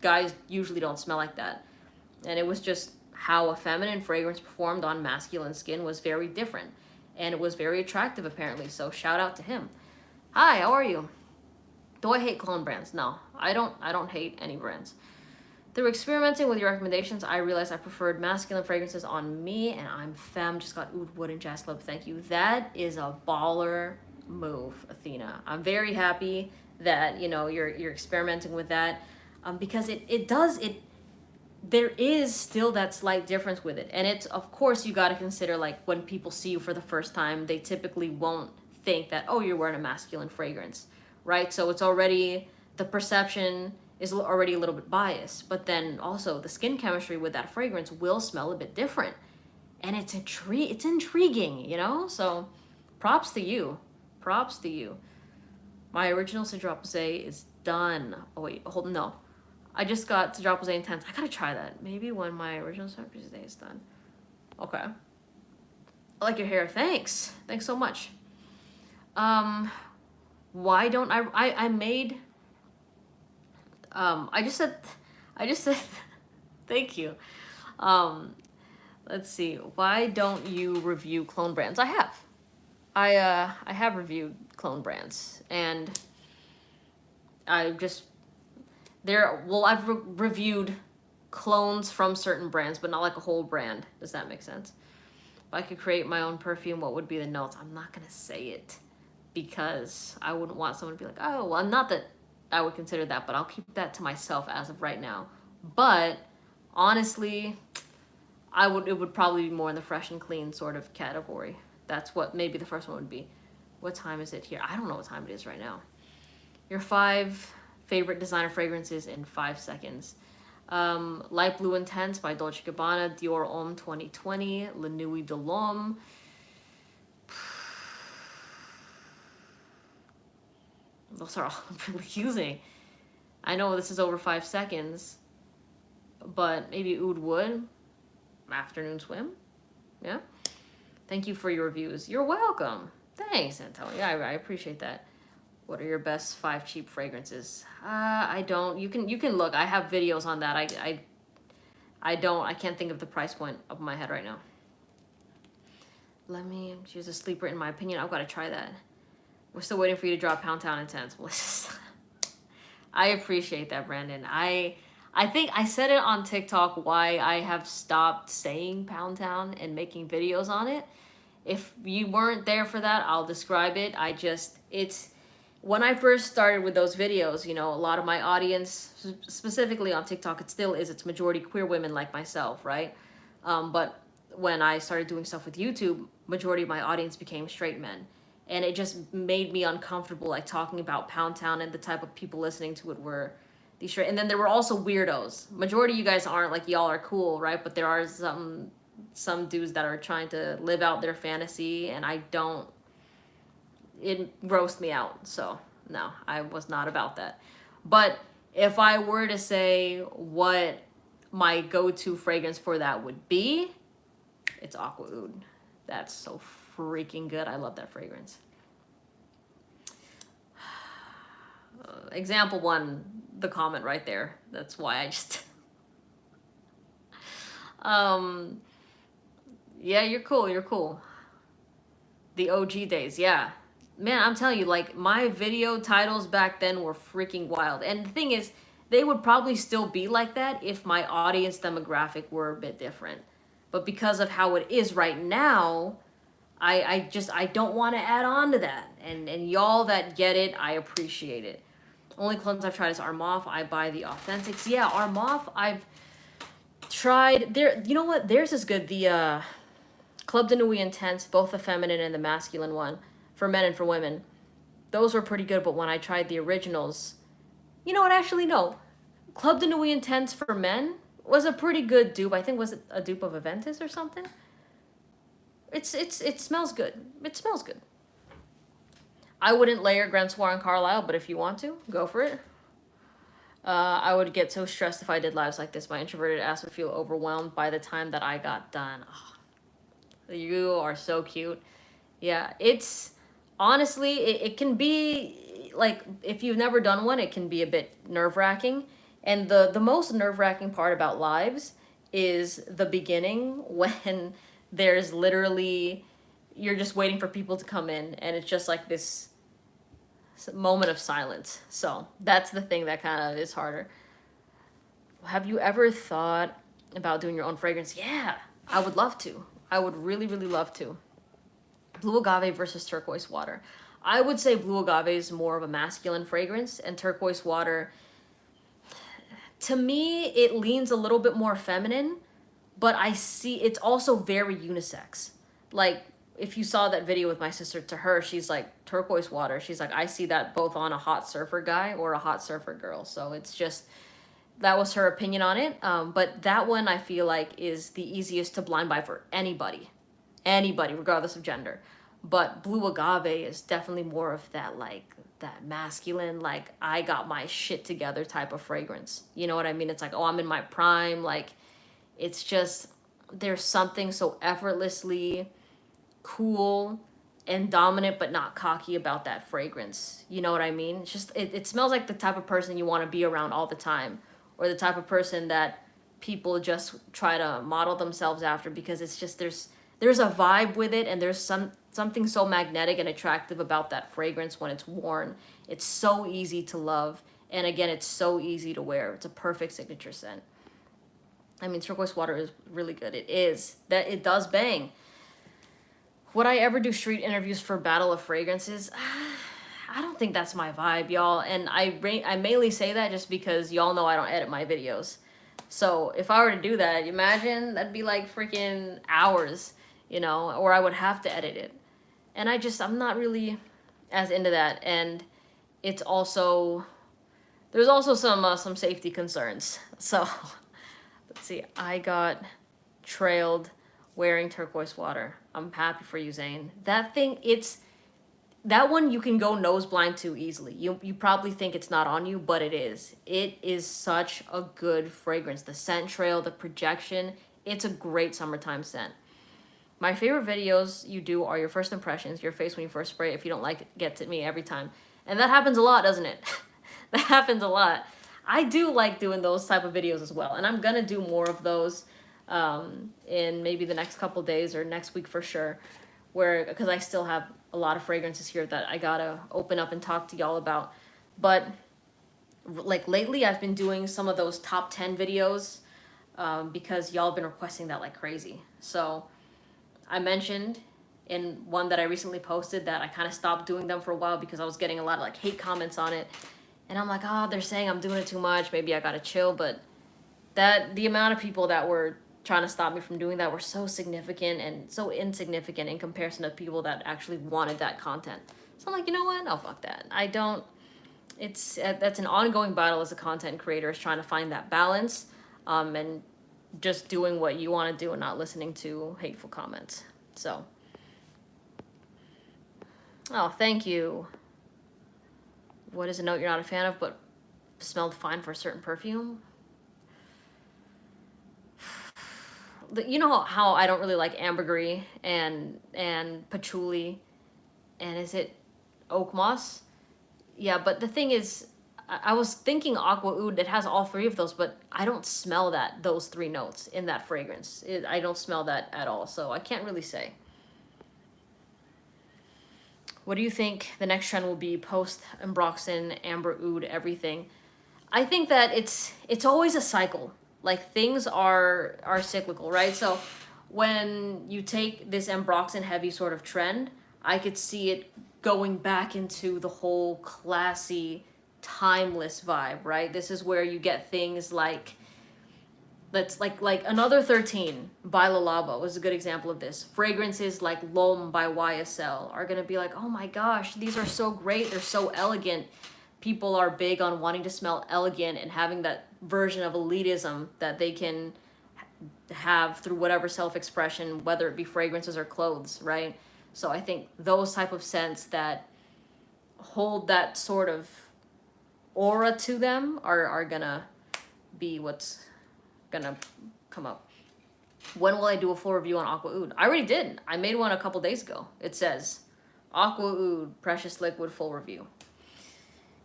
Guys usually don't smell like that." And it was just how a feminine fragrance performed on masculine skin was very different. And it was very attractive apparently, so shout out to him. Hi, how are you? Do I hate cologne brands? No, I don't hate any brands. Through experimenting with your recommendations, I realized I preferred masculine fragrances on me, and I'm femme. Just got Oud Wood and Jazz Club. Thank you. That is a baller move, Athena. I'm very happy that you're experimenting with that, because there is still that slight difference with it, and it's of course you got to consider like when people see you for the first time, they typically won't think that, oh, you're wearing a masculine fragrance, right? So it's already the perception is already a little bit biased, but then also the skin chemistry with that fragrance will smell a bit different, and it's intriguing, So, props to you, My original Cedar Posay is done. Oh wait, hold on, no, I just got Cedar Posay Intense. I gotta try that. Maybe when my original Cedar Posay is done. Okay. I like your hair. Thanks so much. Why don't I made. I just said, thank you. Let's see. Why don't you review clone brands? I have. I have reviewed clone brands, and I've reviewed clones from certain brands, but not like a whole brand. Does that make sense? If I could create my own perfume, what would be the notes? I'm not gonna say it because I wouldn't want someone to be like, "Oh, well," not that I would consider that, but I'll keep that to myself as of right now. But honestly, it would probably be more in the fresh and clean sort of category. That's what maybe the first one would be. What time is it here? I don't know what time it is right now. Your 5 favorite designer fragrances in 5 seconds. Light Blue Intense by Dolce & Gabbana, Dior Homme 2020, La Nuit de l'Homme. Those are all I'm really using. I know this is over 5 seconds, but maybe Oud Wood, Afternoon Swim. Yeah. Thank you for your reviews. You're welcome. Thanks, Antonio. I appreciate that. What are your best 5 cheap fragrances? I don't. You can look. I have videos on that. I can't think of the price point of my head right now. Let me choose a sleeper. In my opinion, I've got to try that. We're still waiting for you to drop Pound Town Intense. I appreciate that, Brandon. I think I said it on TikTok why I have stopped saying Pound Town and making videos on it. If you weren't there for that, I'll describe it. It's when I first started with those videos, a lot of my audience, specifically on TikTok, it's majority queer women like myself, right? But when I started doing stuff with YouTube, majority of my audience became straight men. And it just made me uncomfortable, like talking about Pound Town, and the type of people listening to it were these straight. And then there were also weirdos. Majority of you guys aren't, like, y'all are cool, right? But there are some dudes that are trying to live out their fantasy, and it grossed me out. So no, I was not about that. But if I were to say what my go-to fragrance for that would be, it's Aqua Oud. That's so freaking good. I love that fragrance. example one, the comment right there. That's why I just um yeah, you're cool, you're cool. The OG days, yeah. Man, I'm telling you, like, my video titles back then were freaking wild. And the thing is, they would probably still be like that if my audience demographic were a bit different. But because of how it is right now, I don't want to add on to that. And y'all that get it, I appreciate it. Only clones I've tried is Armoff. I buy the Authentics. Yeah, Armoff, I've tried. There, you know what? Theirs is good. The Club de Nuit Intense, both the feminine and the masculine one, for men and for women. Those were pretty good, but when I tried the originals, you know what? Actually, no. Club de Nuit Intense for men was a pretty good dupe. I think was it a dupe of Aventus or something. It smells good. It smells good. I wouldn't layer Grand Soir and Carlisle, but if you want to, go for it. I would get so stressed if I did lives like this. My introverted ass would feel overwhelmed by the time that I got done. Oh, you are so cute. Yeah, it's honestly, it can be like if you've never done one, it can be a bit nerve-wracking. And the most nerve-wracking part about lives is the beginning when there's literally you're just waiting for people to come in and it's just like this moment of silence. So that's the thing that kind of is harder. Have you ever thought about doing your own fragrance? Yeah, I would love to. I would really, really love to. Blue Agave versus Turquoise Water. I would say Blue Agave is more of a masculine fragrance, and Turquoise Water, to me, it leans a little bit more feminine, but I see it's also very unisex. Like, if you saw that video with my sister, to her, she's like, Turquoise Water. She's like, I see that both on a hot surfer guy or a hot surfer girl. So it's just, that was her opinion on it. But that one I feel like is the easiest to blind buy for anybody. Anybody, regardless of gender. But Blue Agave is definitely more of that, like, that masculine, like, I got my shit together type of fragrance. You know what I mean? It's like, oh, I'm in my prime. Like, it's just, there's something so effortlessly cool and dominant but not cocky about that fragrance. You know what I mean? It's just, it smells like the type of person you want to be around all the time, or the type of person that people just try to model themselves after, because it's just, there's a vibe with it, and there's something so magnetic and attractive about that fragrance when it's worn. It's so easy to love, and again, it's so easy to wear. It's a perfect signature scent. I mean, Turquoise Water is really good. It is. That it does bang. Would I ever do street interviews for Battle of Fragrances? I don't think that's my vibe, y'all. And I mainly say that just because y'all know I don't edit my videos. So if I were to do that, imagine that'd be like freaking hours, you know, or I would have to edit it. And I'm not really as into that. And it's also, there's also some safety concerns. So let's see, I got trailed wearing Turquoise Water. I'm happy for you, Zane. That thing, that one you can go nose blind to easily. You probably think it's not on you, but it is. It is such a good fragrance. The scent trail, the projection, it's a great summertime scent. My favorite videos you do are your first impressions, your face when you first spray it. If you don't like it, gets at me every time. And that happens a lot, doesn't it? That happens a lot. I do like doing those type of videos as well. And I'm going to do more of those in maybe the next couple days or next week for sure. Because I still have a lot of fragrances here that I got to open up and talk to y'all about. But like lately I've been doing some of those top 10 videos because y'all have been requesting that like crazy. So I mentioned in one that I recently posted that I kind of stopped doing them for a while because I was getting a lot of like hate comments on it. And I'm like, oh, they're saying I'm doing it too much. Maybe I gotta chill. But the amount of people that were trying to stop me from doing that were so significant and so insignificant in comparison to people that actually wanted that content. So I'm like, you know what? No, fuck that. I don't. That's an ongoing battle as a content creator, is trying to find that balance, and just doing what you want to do and not listening to hateful comments. So, oh, thank you. What is a note you're not a fan of but smelled fine for a certain perfume? You know how I don't really like ambergris and patchouli, and is it oak moss? Yeah, but the thing is, I was thinking Aqua Oud, it has all three of those, but I don't smell those three notes in that fragrance. I don't smell that at all, so I can't really say. What do you think the next trend will be post Ambroxan, Amber Oud, everything? I think that it's always a cycle. Like things are cyclical, right? So when you take this Ambroxan heavy sort of trend, I could see it going back into the whole classy, timeless vibe, right? This is where you get things like that's like Another 13 by Le Labo was a good example of this. Fragrances like L'Homme by YSL are gonna be like, oh my gosh, these are so great, they're so elegant. People are big on wanting to smell elegant and having that version of elitism that they can have through whatever self-expression, whether it be fragrances or clothes, right? So I think those type of scents that hold that sort of aura to them are gonna be what's gonna come up. When will I do a full review on Aqua Oud? I already did. I made one a couple days ago. It says Aqua Oud Precious Liquid full review.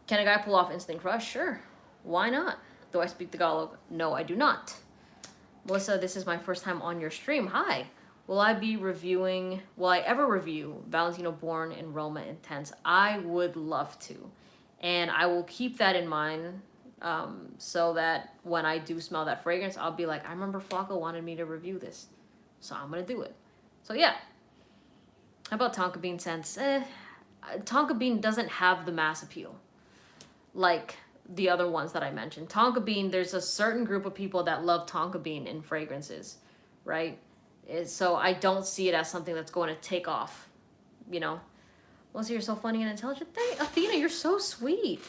Can a guy pull off instant crush? Sure. Why not? Do I speak Tagalog? No, I do not. Melissa, this is my first time on your stream. Hi. Will I ever review Valentino Born in Roma Intense? I would love to. And I will keep that in mind so that when I do smell that fragrance, I'll be like, I remember Flacco wanted me to review this. So I'm going to do it. So yeah. How about Tonka Bean scents? Tonka Bean doesn't have the mass appeal like the other ones that I mentioned. Tonka Bean, there's a certain group of people that love Tonka Bean in fragrances, right? So I don't see it as something that's going to take off, you know? Melissa, you're so funny and intelligent. Athena, you're so sweet.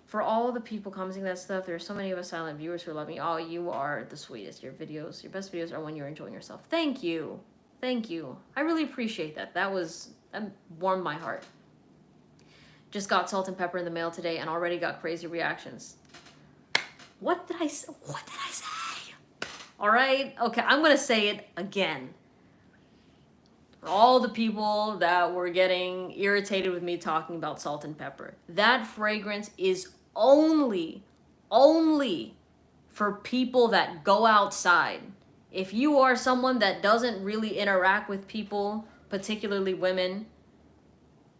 For all the people commenting that stuff, there are so many of us silent viewers who love me. Oh, you are the sweetest. Your best videos are when you're enjoying yourself. Thank you. Thank you. I really appreciate that. That warmed my heart. Just got Salt and Pepper in the mail today and already got crazy reactions. What did I say? All right. Okay, I'm going to say it again. For all the people that were getting irritated with me talking about Salt and Pepper, that fragrance is only for people that go outside. If you are someone that doesn't really interact with people, particularly women,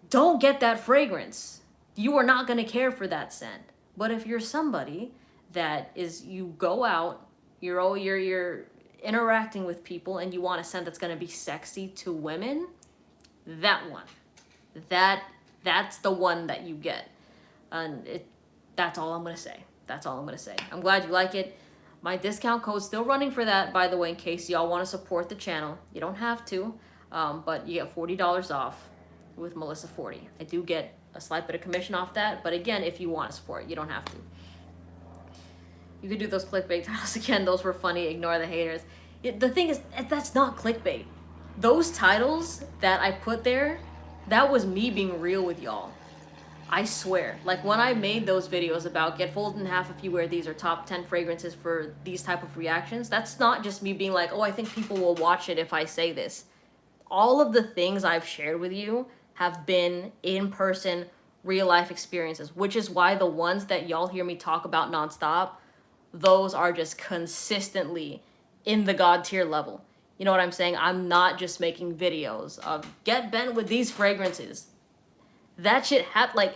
don't get that fragrance. You are not going to care for that scent. But if you're somebody that you go out, you're interacting with people and you want a scent that's going to be sexy to women, that's the one that you get. And that's all I'm going to say. That's all I'm going to say. I'm glad you like it. My discount code's still running for that, by the way, in case y'all want to support the channel. You don't have to, but you get $40 off with Melissa 40. I do get a slight bit of commission off that, but again, if you want to support, you don't have to. You could do those clickbait titles again. Those were funny. Ignore the haters. The thing is, that's not clickbait. Those titles that I put there, that was me being real with y'all. I swear. Like when I made those videos about get folded in half if you wear these or top 10 fragrances for these type of reactions, that's not just me being like, oh, I think people will watch it if I say this. All of the things I've shared with you have been in-person, real-life experiences, which is why the ones that y'all hear me talk about nonstop, those are just consistently in the God tier level. You know what I'm saying? I'm not just making videos of get bent with these fragrances. That shit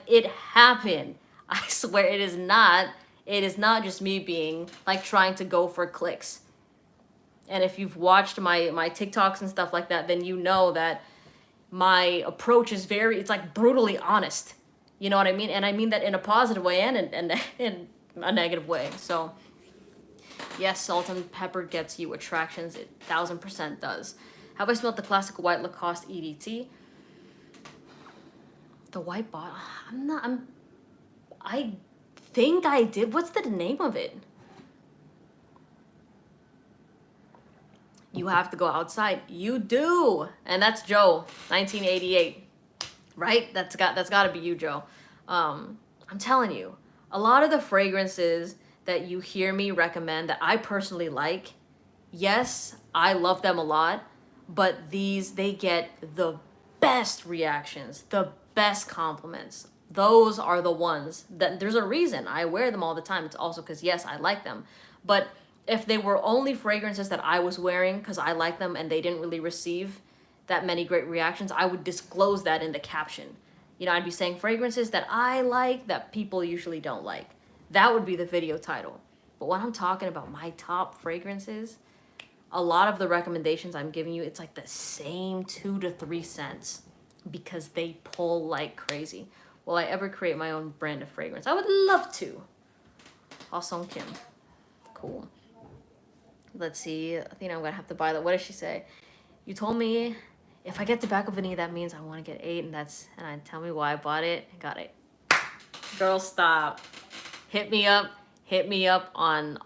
it happened. I swear it is not just me being like trying to go for clicks. And if you've watched my TikToks and stuff like that, then you know that my approach is it's like brutally honest. You know what I mean? And I mean that in a positive way and in a negative way. So yes, Salt and Pepper gets you attractions. It 1000% does. Have I smelled the classic white Lacoste EDT? The white bottle. I think I did. What's the name of it? You have to go outside. You do. And that's Joe, 1988. Right? That's got to be you, Joe. I'm telling you, a lot of the fragrances that you hear me recommend that I personally like, yes, I love them a lot, but they get the best reactions, the best compliments, Those are the ones that there's a reason I wear them all the time. It's also because, yes, I like them. But if they were only fragrances that I was wearing because I like them and they didn't really receive that many great reactions, I would disclose that in the caption. You know, I'd be saying fragrances that I like that people usually don't like. That would be the video title. But when I'm talking about my top fragrances, a lot of the recommendations I'm giving you, it's like the same 2 to 3 scents because they pull like crazy. Will I ever create my own brand of fragrance? I would love to. Ah Sung Kim. Cool. Let's see. I think I'm gonna have to buy that. What does she say? You told me if I get tobacco vanilla, that means I want to get 8, and I tell me why I bought it. Got it. Girl, stop. Hit me up on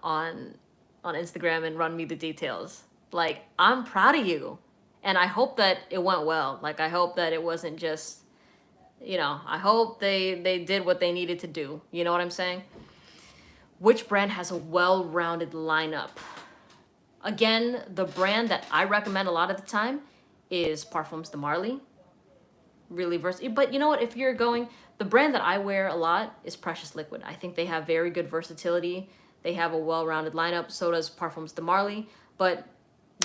Instagram and run me the details. Like, I'm proud of you. And I hope that it went well. Like, I hope that it wasn't just, you know, I hope they did what they needed to do. You know what I'm saying? Which brand has a well-rounded lineup? Again, the brand that I recommend a lot of the time is Parfums de Marly. Really versatile. But you know what? If you're going, the brand that I wear a lot is Precious Liquid. I think they have very good versatility. They have a well-rounded lineup. So does Parfums de Marly. But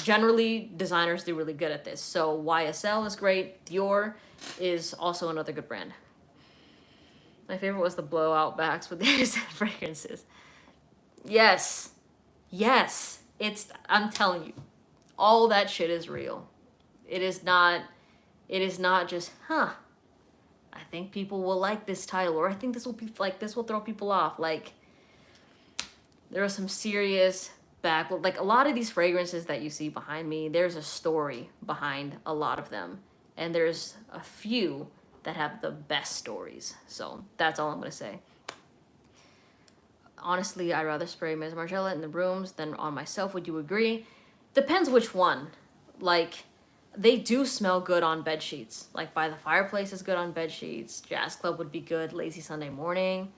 generally, designers do really good at this. So YSL is great. Dior is also another good brand. My favorite was the blowout backs with the fragrances. Yes. Yes. I'm telling you, all that shit is real. It is not just, I think people will like this title, or I think this will be like, this will throw people off. Like, there are some serious like a lot of these fragrances that you see behind me, there's a story behind a lot of them. And there's a few that have the best stories. So that's all I'm gonna say. Honestly, I'd rather spray Ms. Margiela in the rooms than on myself. Would you agree? Depends which one. Like, they do smell good on bed sheets. Like, By the Fireplace is good on bed sheets. Jazz Club would be good. Lazy Sunday Morning.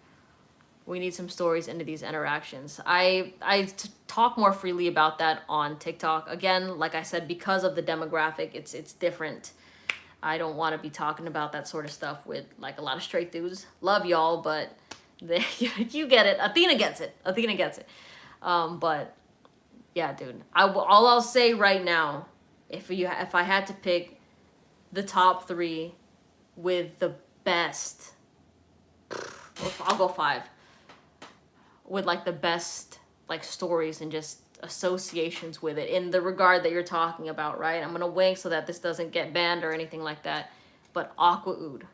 We need some stories into these interactions. I talk more freely about that on TikTok. Again, like I said, because of the demographic, it's different. I don't want to be talking about that sort of stuff with like a lot of straight dudes. Love y'all, but you get it. Athena gets it. But yeah, dude. All I'll say right now, if I had to pick the top 3 with the best, I'll go 5. With like the best like stories and just associations with it in the regard that you're talking about, right? I'm gonna wink so that this doesn't get banned or anything like that. But Aqua Oud,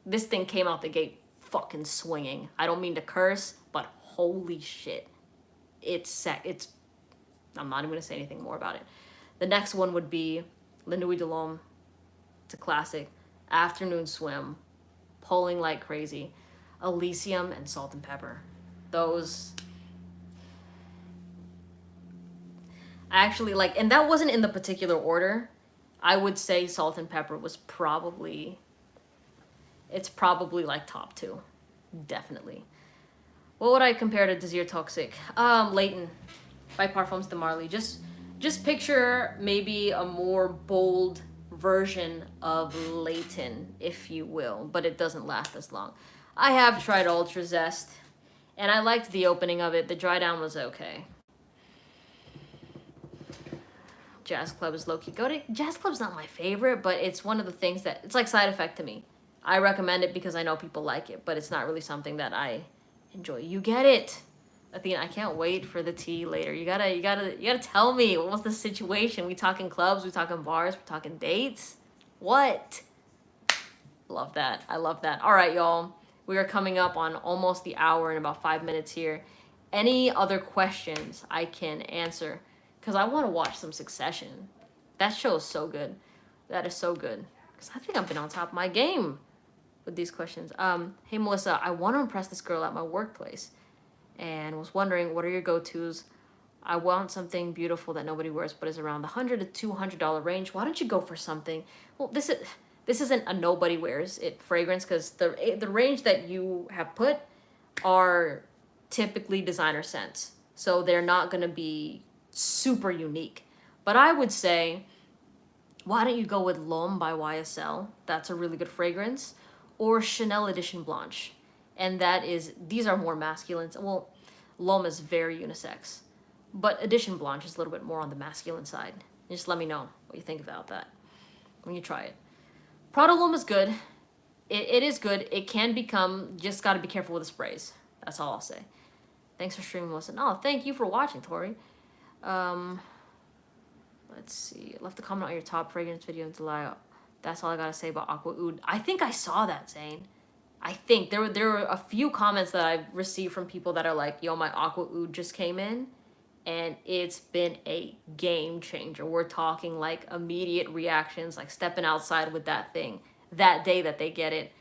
this thing came out the gate fucking swinging. I don't mean to curse, but holy shit, I'm not even gonna say anything more about it. The next one would be La Nuit de l'Homme. It's a classic. Afternoon Swim, pulling like crazy. Elysium and Salt and Pepper. Those actually, like, and that wasn't in the particular order. I would say Salt and Pepper was probably like top 2. Definitely. What would I compare to Désir Toxic? Leighton by Parfums de Marly. Just picture maybe a more bold version of Leighton, if you will, but it doesn't last as long. I have tried Ultra Zest, and I liked the opening of it. The dry down was okay. Jazz Club is low-key goated. Jazz Club's not my favorite, but it's one of the things that, it's like Side Effect to me. I recommend it because I know people like it, but it's not really something that I enjoy. You get it. Athena, I can't wait for the tea later. You gotta tell me, what was the situation? We talking clubs, we talking bars, we talking dates? What? Love that. I love that. All right, y'all. We are coming up on almost the hour in about 5 minutes here. Any other questions I can answer? Because I want to watch some Succession. That show is so good. That is so good. Because I think I've been on top of my game with these questions. Hey, Melissa, I want to impress this girl at my workplace. And was wondering, what are your go-tos? I want something beautiful that nobody wears, but is around the $100 to $200 range. Why don't you go for something? Well, this isn't a nobody wears it fragrance, because the range that you have put are typically designer scents, so they're not going to be super unique. But I would say, why don't you go with L'Homme by YSL? That's a really good fragrance. or Chanel Edition Blanche. And these are more masculine. Well, L'Homme is very unisex, but Edition Blanche is a little bit more on the masculine side. Just let me know what you think about that when you try it. Prada L'Homme is good. It is good. It can become, just got to be careful with the sprays. That's all I'll say. Thanks for streaming, Melissa. Oh, thank you for watching, Tori. Let's see. I left a comment on your top fragrance video in July. That's all I gotta say about Aqua Oud. I think I saw that, Zane. I think there were a few comments that I've received from people that are like, yo, my Aqua Oud just came in, and it's been a game changer. We're talking like immediate reactions, like stepping outside with that thing that day that they get it.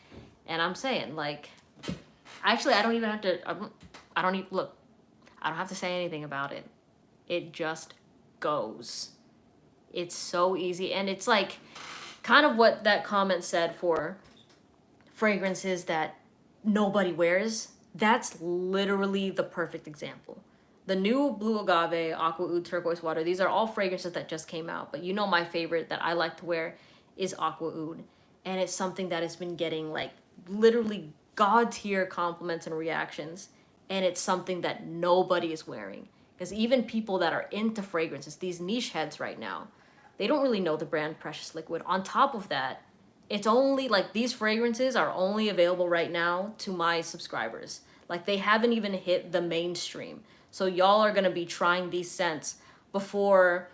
And I'm saying, like, actually, I don't even have to, I don't even, look, I don't have to say anything about it. It just goes. It's so easy. And it's like kind of what that comment said for fragrances that nobody wears. That's literally the perfect example. The new Blue Agave, Aqua Oud, Turquoise Water, these are all fragrances that just came out. But you know my favorite that I like to wear is Aqua Oud. And it's something that has been getting like literally god tier compliments and reactions. And it's something that nobody is wearing. Because even people that are into fragrances, these niche heads right now, they don't really know the brand Precious Liquid. On top of that, it's only like these fragrances are only available right now to my subscribers. Like they haven't even hit the mainstream. So y'all are gonna be trying these scents before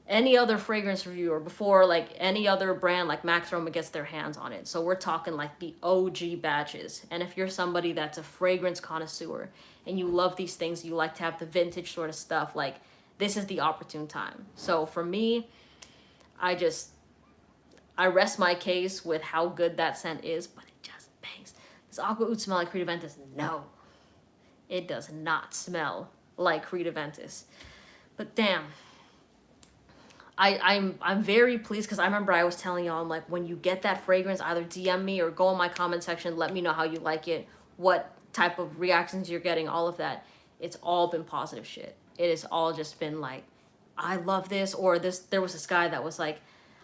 any other fragrance reviewer, before like any other brand like Max Aroma gets their hands on it. So we're talking like the OG batches. And if you're somebody that's a fragrance connoisseur and you love these things, you like to have the vintage sort of stuff, like this is the opportune time. So for me, I rest my case with how good that scent is, but it just bangs. Does Aqua Oud smell like Creed Aventus? No, it does not smell like Creed Aventus. But damn, I'm very pleased because I remember I was telling y'all, like, when you get that fragrance, either DM me or go in my comment section, let me know how you like it, what type of reactions you're getting, all of that. It's all been positive shit. It has all just been like, I love this, or this. There was this guy that was like,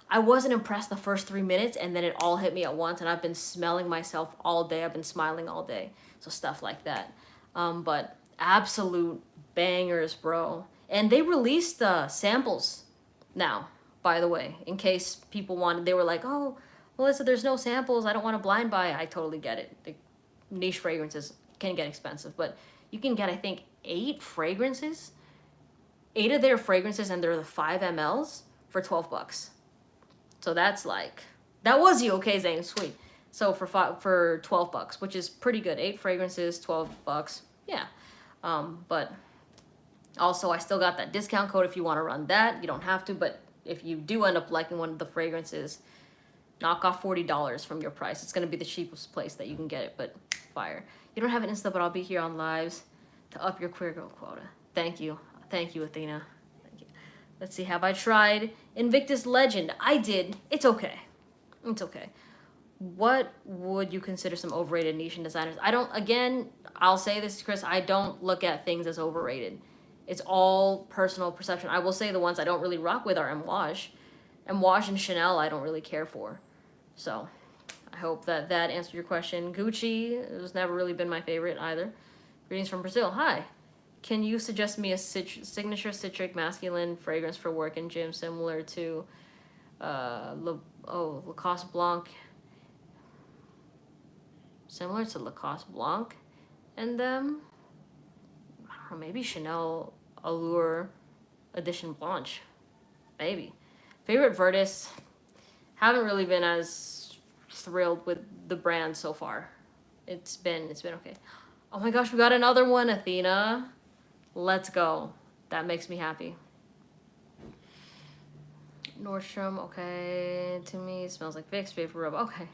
I wasn't impressed the first 3 minutes, and then it all hit me at once, and I've been smelling myself all day. I've been smiling all day. So stuff like that. But absolute bangers, bro. And they released samples now, by the way, in case people wanted. They were like, oh, Melissa, there's no samples. I don't want to blind buy. I totally get it. The niche fragrances can get expensive, but you can get, I think, 8 fragrances. 8 of their fragrances, and they're the 5 mLs for $12. So that's like, that was you, okay, Zane, sweet. So for $12, which is pretty good. 8 fragrances, $12, yeah. But also I still got that discount code if you want to run that. You don't have to, but if you do end up liking one of the fragrances, knock off $40 from your price. It's gonna be the cheapest place that you can get it, but fire. You don't have an Insta, but I'll be here on lives to up your queer girl quota. Thank you. Thank you, Athena. Thank you. Let's see, have I tried Invictus Legend? I did. It's okay. It's okay. What would you consider some overrated niche and designers? I'll say this, Chris, I don't look at things as overrated. It's all personal perception. I will say the ones I don't really rock with are Amouage. Amouage and Chanel I don't really care for. So I hope that answered your question. Gucci has never really been my favorite either. Greetings from Brazil. Hi. Can you suggest me a signature citric masculine fragrance for work and gym similar to Lacoste Blanc? Similar to Lacoste Blanc? And I don't know, maybe Chanel Allure Edition Blanche. Maybe. Favorite Virtus? Haven't really been as thrilled with the brand so far. It's been okay. Oh my gosh, we got another one, Athena. Let's go. That makes me happy. Nordstrom, okay. To me, it smells like Vicks Vapor Rub. Okay.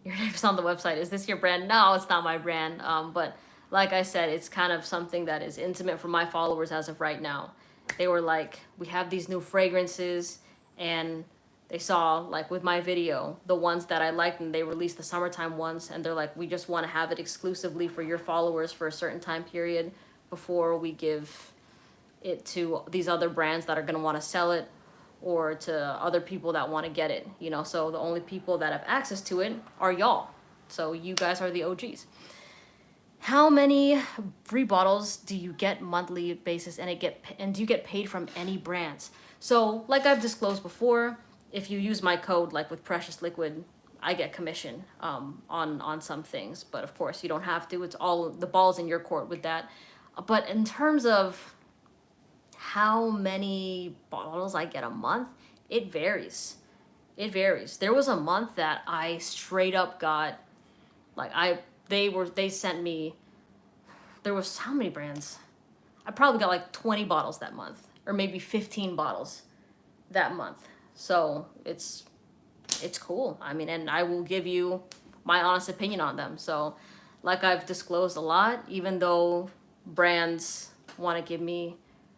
Your name's on the website. Is this your brand? No, it's not my brand. But like I said, it's kind of something that is intimate for my followers as of right now. They were like, we have these new fragrances, and they saw, like with my video, the ones that I liked, and they released the summertime ones, and they're like, we just want to have it exclusively for your followers for a certain time period before we give it to these other brands that are going to want to sell it, or to other people that want to get it, you know. So the only people that have access to it are y'all. So you guys are the OGs. How many free bottles do you get monthly basis, and do you get paid from any brands? So like I've disclosed before, if you use my code like with Precious Liquid, I get commission on some things, but of course you don't have to. It's all the ball's in your court with that. But in terms of how many bottles I get a month, it varies. It varies. There was a month that I straight up got like they sent me, there was how many brands? I probably got like 20 bottles that month, or maybe 15 bottles that month. So it's cool. I mean, and I will give you my honest opinion on them. So like I've disclosed a lot, even though brands want to give me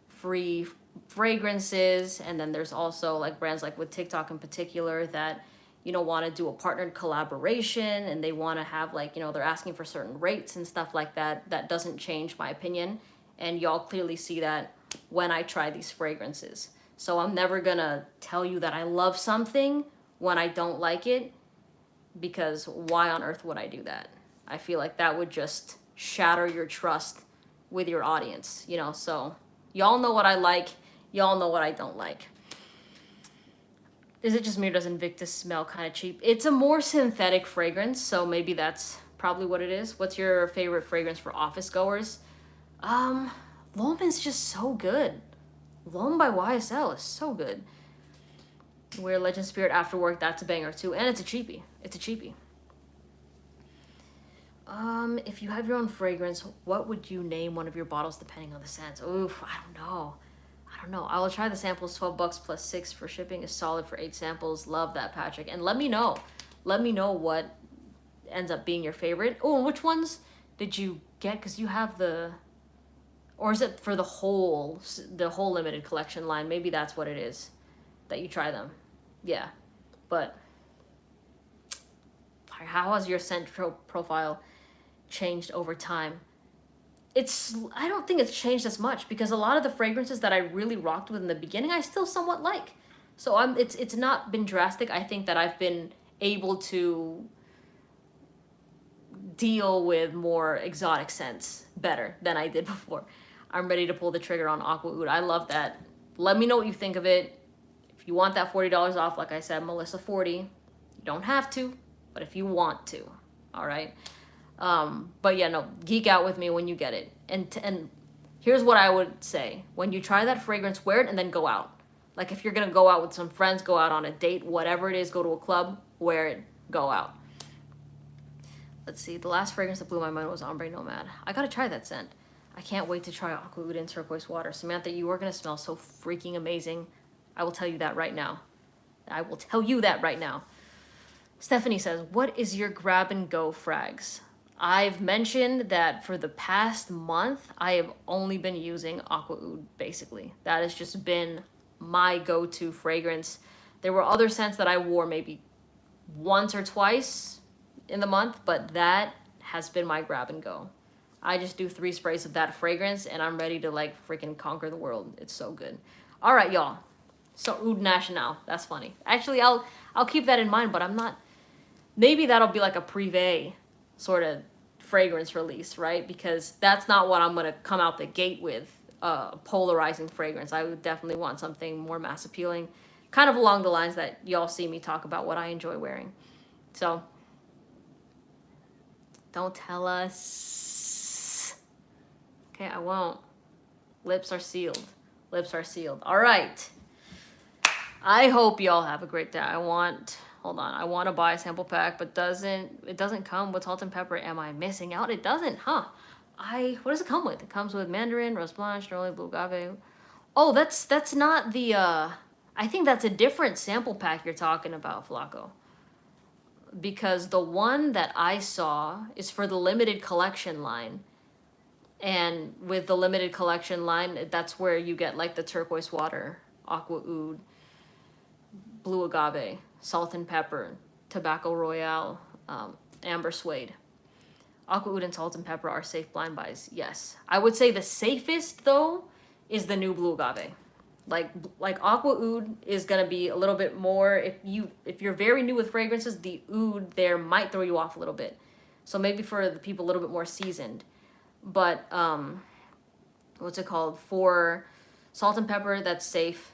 free fragrances, and then there's also like brands like with TikTok in particular that want to do a partnered collaboration, and they want to have like they're asking for certain rates and stuff like that. That doesn't change my opinion, and y'all clearly see that when I try these fragrances. So I'm never gonna tell you that I love something when I don't like it, because why on earth would I do that? I feel like that would just shatter your trust with your audience, so y'all know what I like, y'all know what I don't like. Is it just me, or does Invictus smell kind of cheap? It's a more synthetic fragrance, so maybe that's probably what it is. What's your favorite fragrance for office goers? L'Homme just so good. L'Homme by YSL is so good. Wear Legend Spirit after work, that's a banger too, and it's a cheapie. If you have your own fragrance, what would you name one of your bottles depending on the scent? Oof, I don't know. I will try the samples. $12 plus 6 for shipping is solid for 8 samples. Love that, Patrick. And let me know what ends up being your favorite. Oh, and which ones did you get? Because you have or is it for the whole limited collection line? Maybe that's what it is that you try them. Yeah, but how has your scent profile changed over time? I don't think it's changed as much, because a lot of the fragrances that I really rocked with in the beginning, I still somewhat like. So it's not been drastic. I think that I've been able to deal with more exotic scents better than I did before. I'm ready to pull the trigger on Aqua Oud. I love that. Let me know what you think of it. If you want that $40 off, like I said, Melissa 40. You don't have to, but if you want to, all right? But yeah, no, geek out with me when you get it. And here's what I would say. When you try that fragrance, wear it and then go out. Like if you're going to go out with some friends, go out on a date, whatever it is, go to a club, wear it, go out. Let's see. The last fragrance that blew my mind was Ombre Nomad. I got to try that scent. I can't wait to try Aqua Oud in turquoise water. Samantha, you are going to smell so freaking amazing. I will tell you that right now. Stephanie says, what is your grab and go frags? I've mentioned that for the past month, I have only been using Aqua Oud, basically. That has just been my go-to fragrance. There were other scents that I wore maybe once or twice in the month, but that has been my grab and go. I just do 3 sprays of that fragrance, and I'm ready to like freaking conquer the world. It's so good. All right, y'all. So Oud National, that's funny. Actually, I'll keep that in mind, but I'm not. Maybe that'll be like a privé sort of fragrance release, right? Because that's not what I'm gonna come out the gate with, polarizing fragrance. I would definitely want something more mass appealing, kind of along the lines that y'all see me talk about what I enjoy wearing. So don't tell us. Okay, I won't. Lips are sealed. All right. I hope y'all have a great day. I want to buy a sample pack, but it doesn't come with salt and pepper. Am I missing out? It doesn't, huh? What does it come with? It comes with mandarin, rose blanche, neroli, blue agave. Oh, that's not the, I think that's a different sample pack you're talking about, Flaco. Because the one that I saw is for the limited collection line. And with the limited collection line, that's where you get like the turquoise water, Aqua Oud, blue agave, salt and pepper, tobacco royale, amber suede. Aqua Oud and salt and pepper are safe blind buys. Yes. I would say the safest, though, is the new blue agave. Like Aqua Oud is gonna be a little bit more, if you're very new with fragrances, the oud there might throw you off a little bit. So maybe for the people a little bit more seasoned. But what's it called? For salt and pepper, that's safe.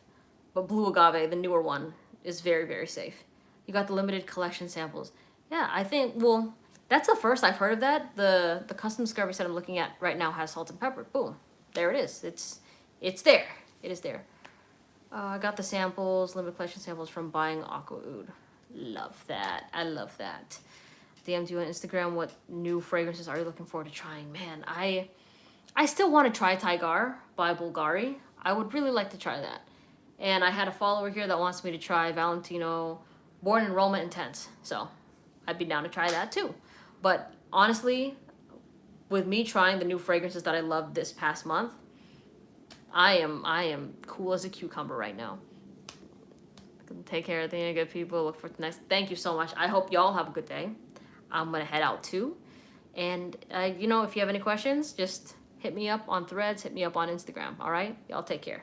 But Blue Agave, the newer one, is very, very safe. You got the limited collection samples. Yeah, I think, well, that's the first I've heard of that. The custom discovery set I'm looking at right now has salt and pepper. Boom. There it is. It's there. It is there. I got the samples, limited collection samples from buying Aqua Oud. Love that. I love that. DM'd you on Instagram. What new fragrances are you looking forward to trying? Man, I still want to try Tigar by Bulgari. I would really like to try that. And I had a follower here that wants me to try Valentino Born in Roma Intense. So I'd be down to try that too. But honestly, with me trying the new fragrances that I loved this past month, I am cool as a cucumber right now. Take care of the good people. Look for the next. Thank you so much. I hope y'all have a good day. I'm gonna head out too. And you know, if you have any questions, just hit me up on Threads, hit me up on Instagram. All right, y'all take care.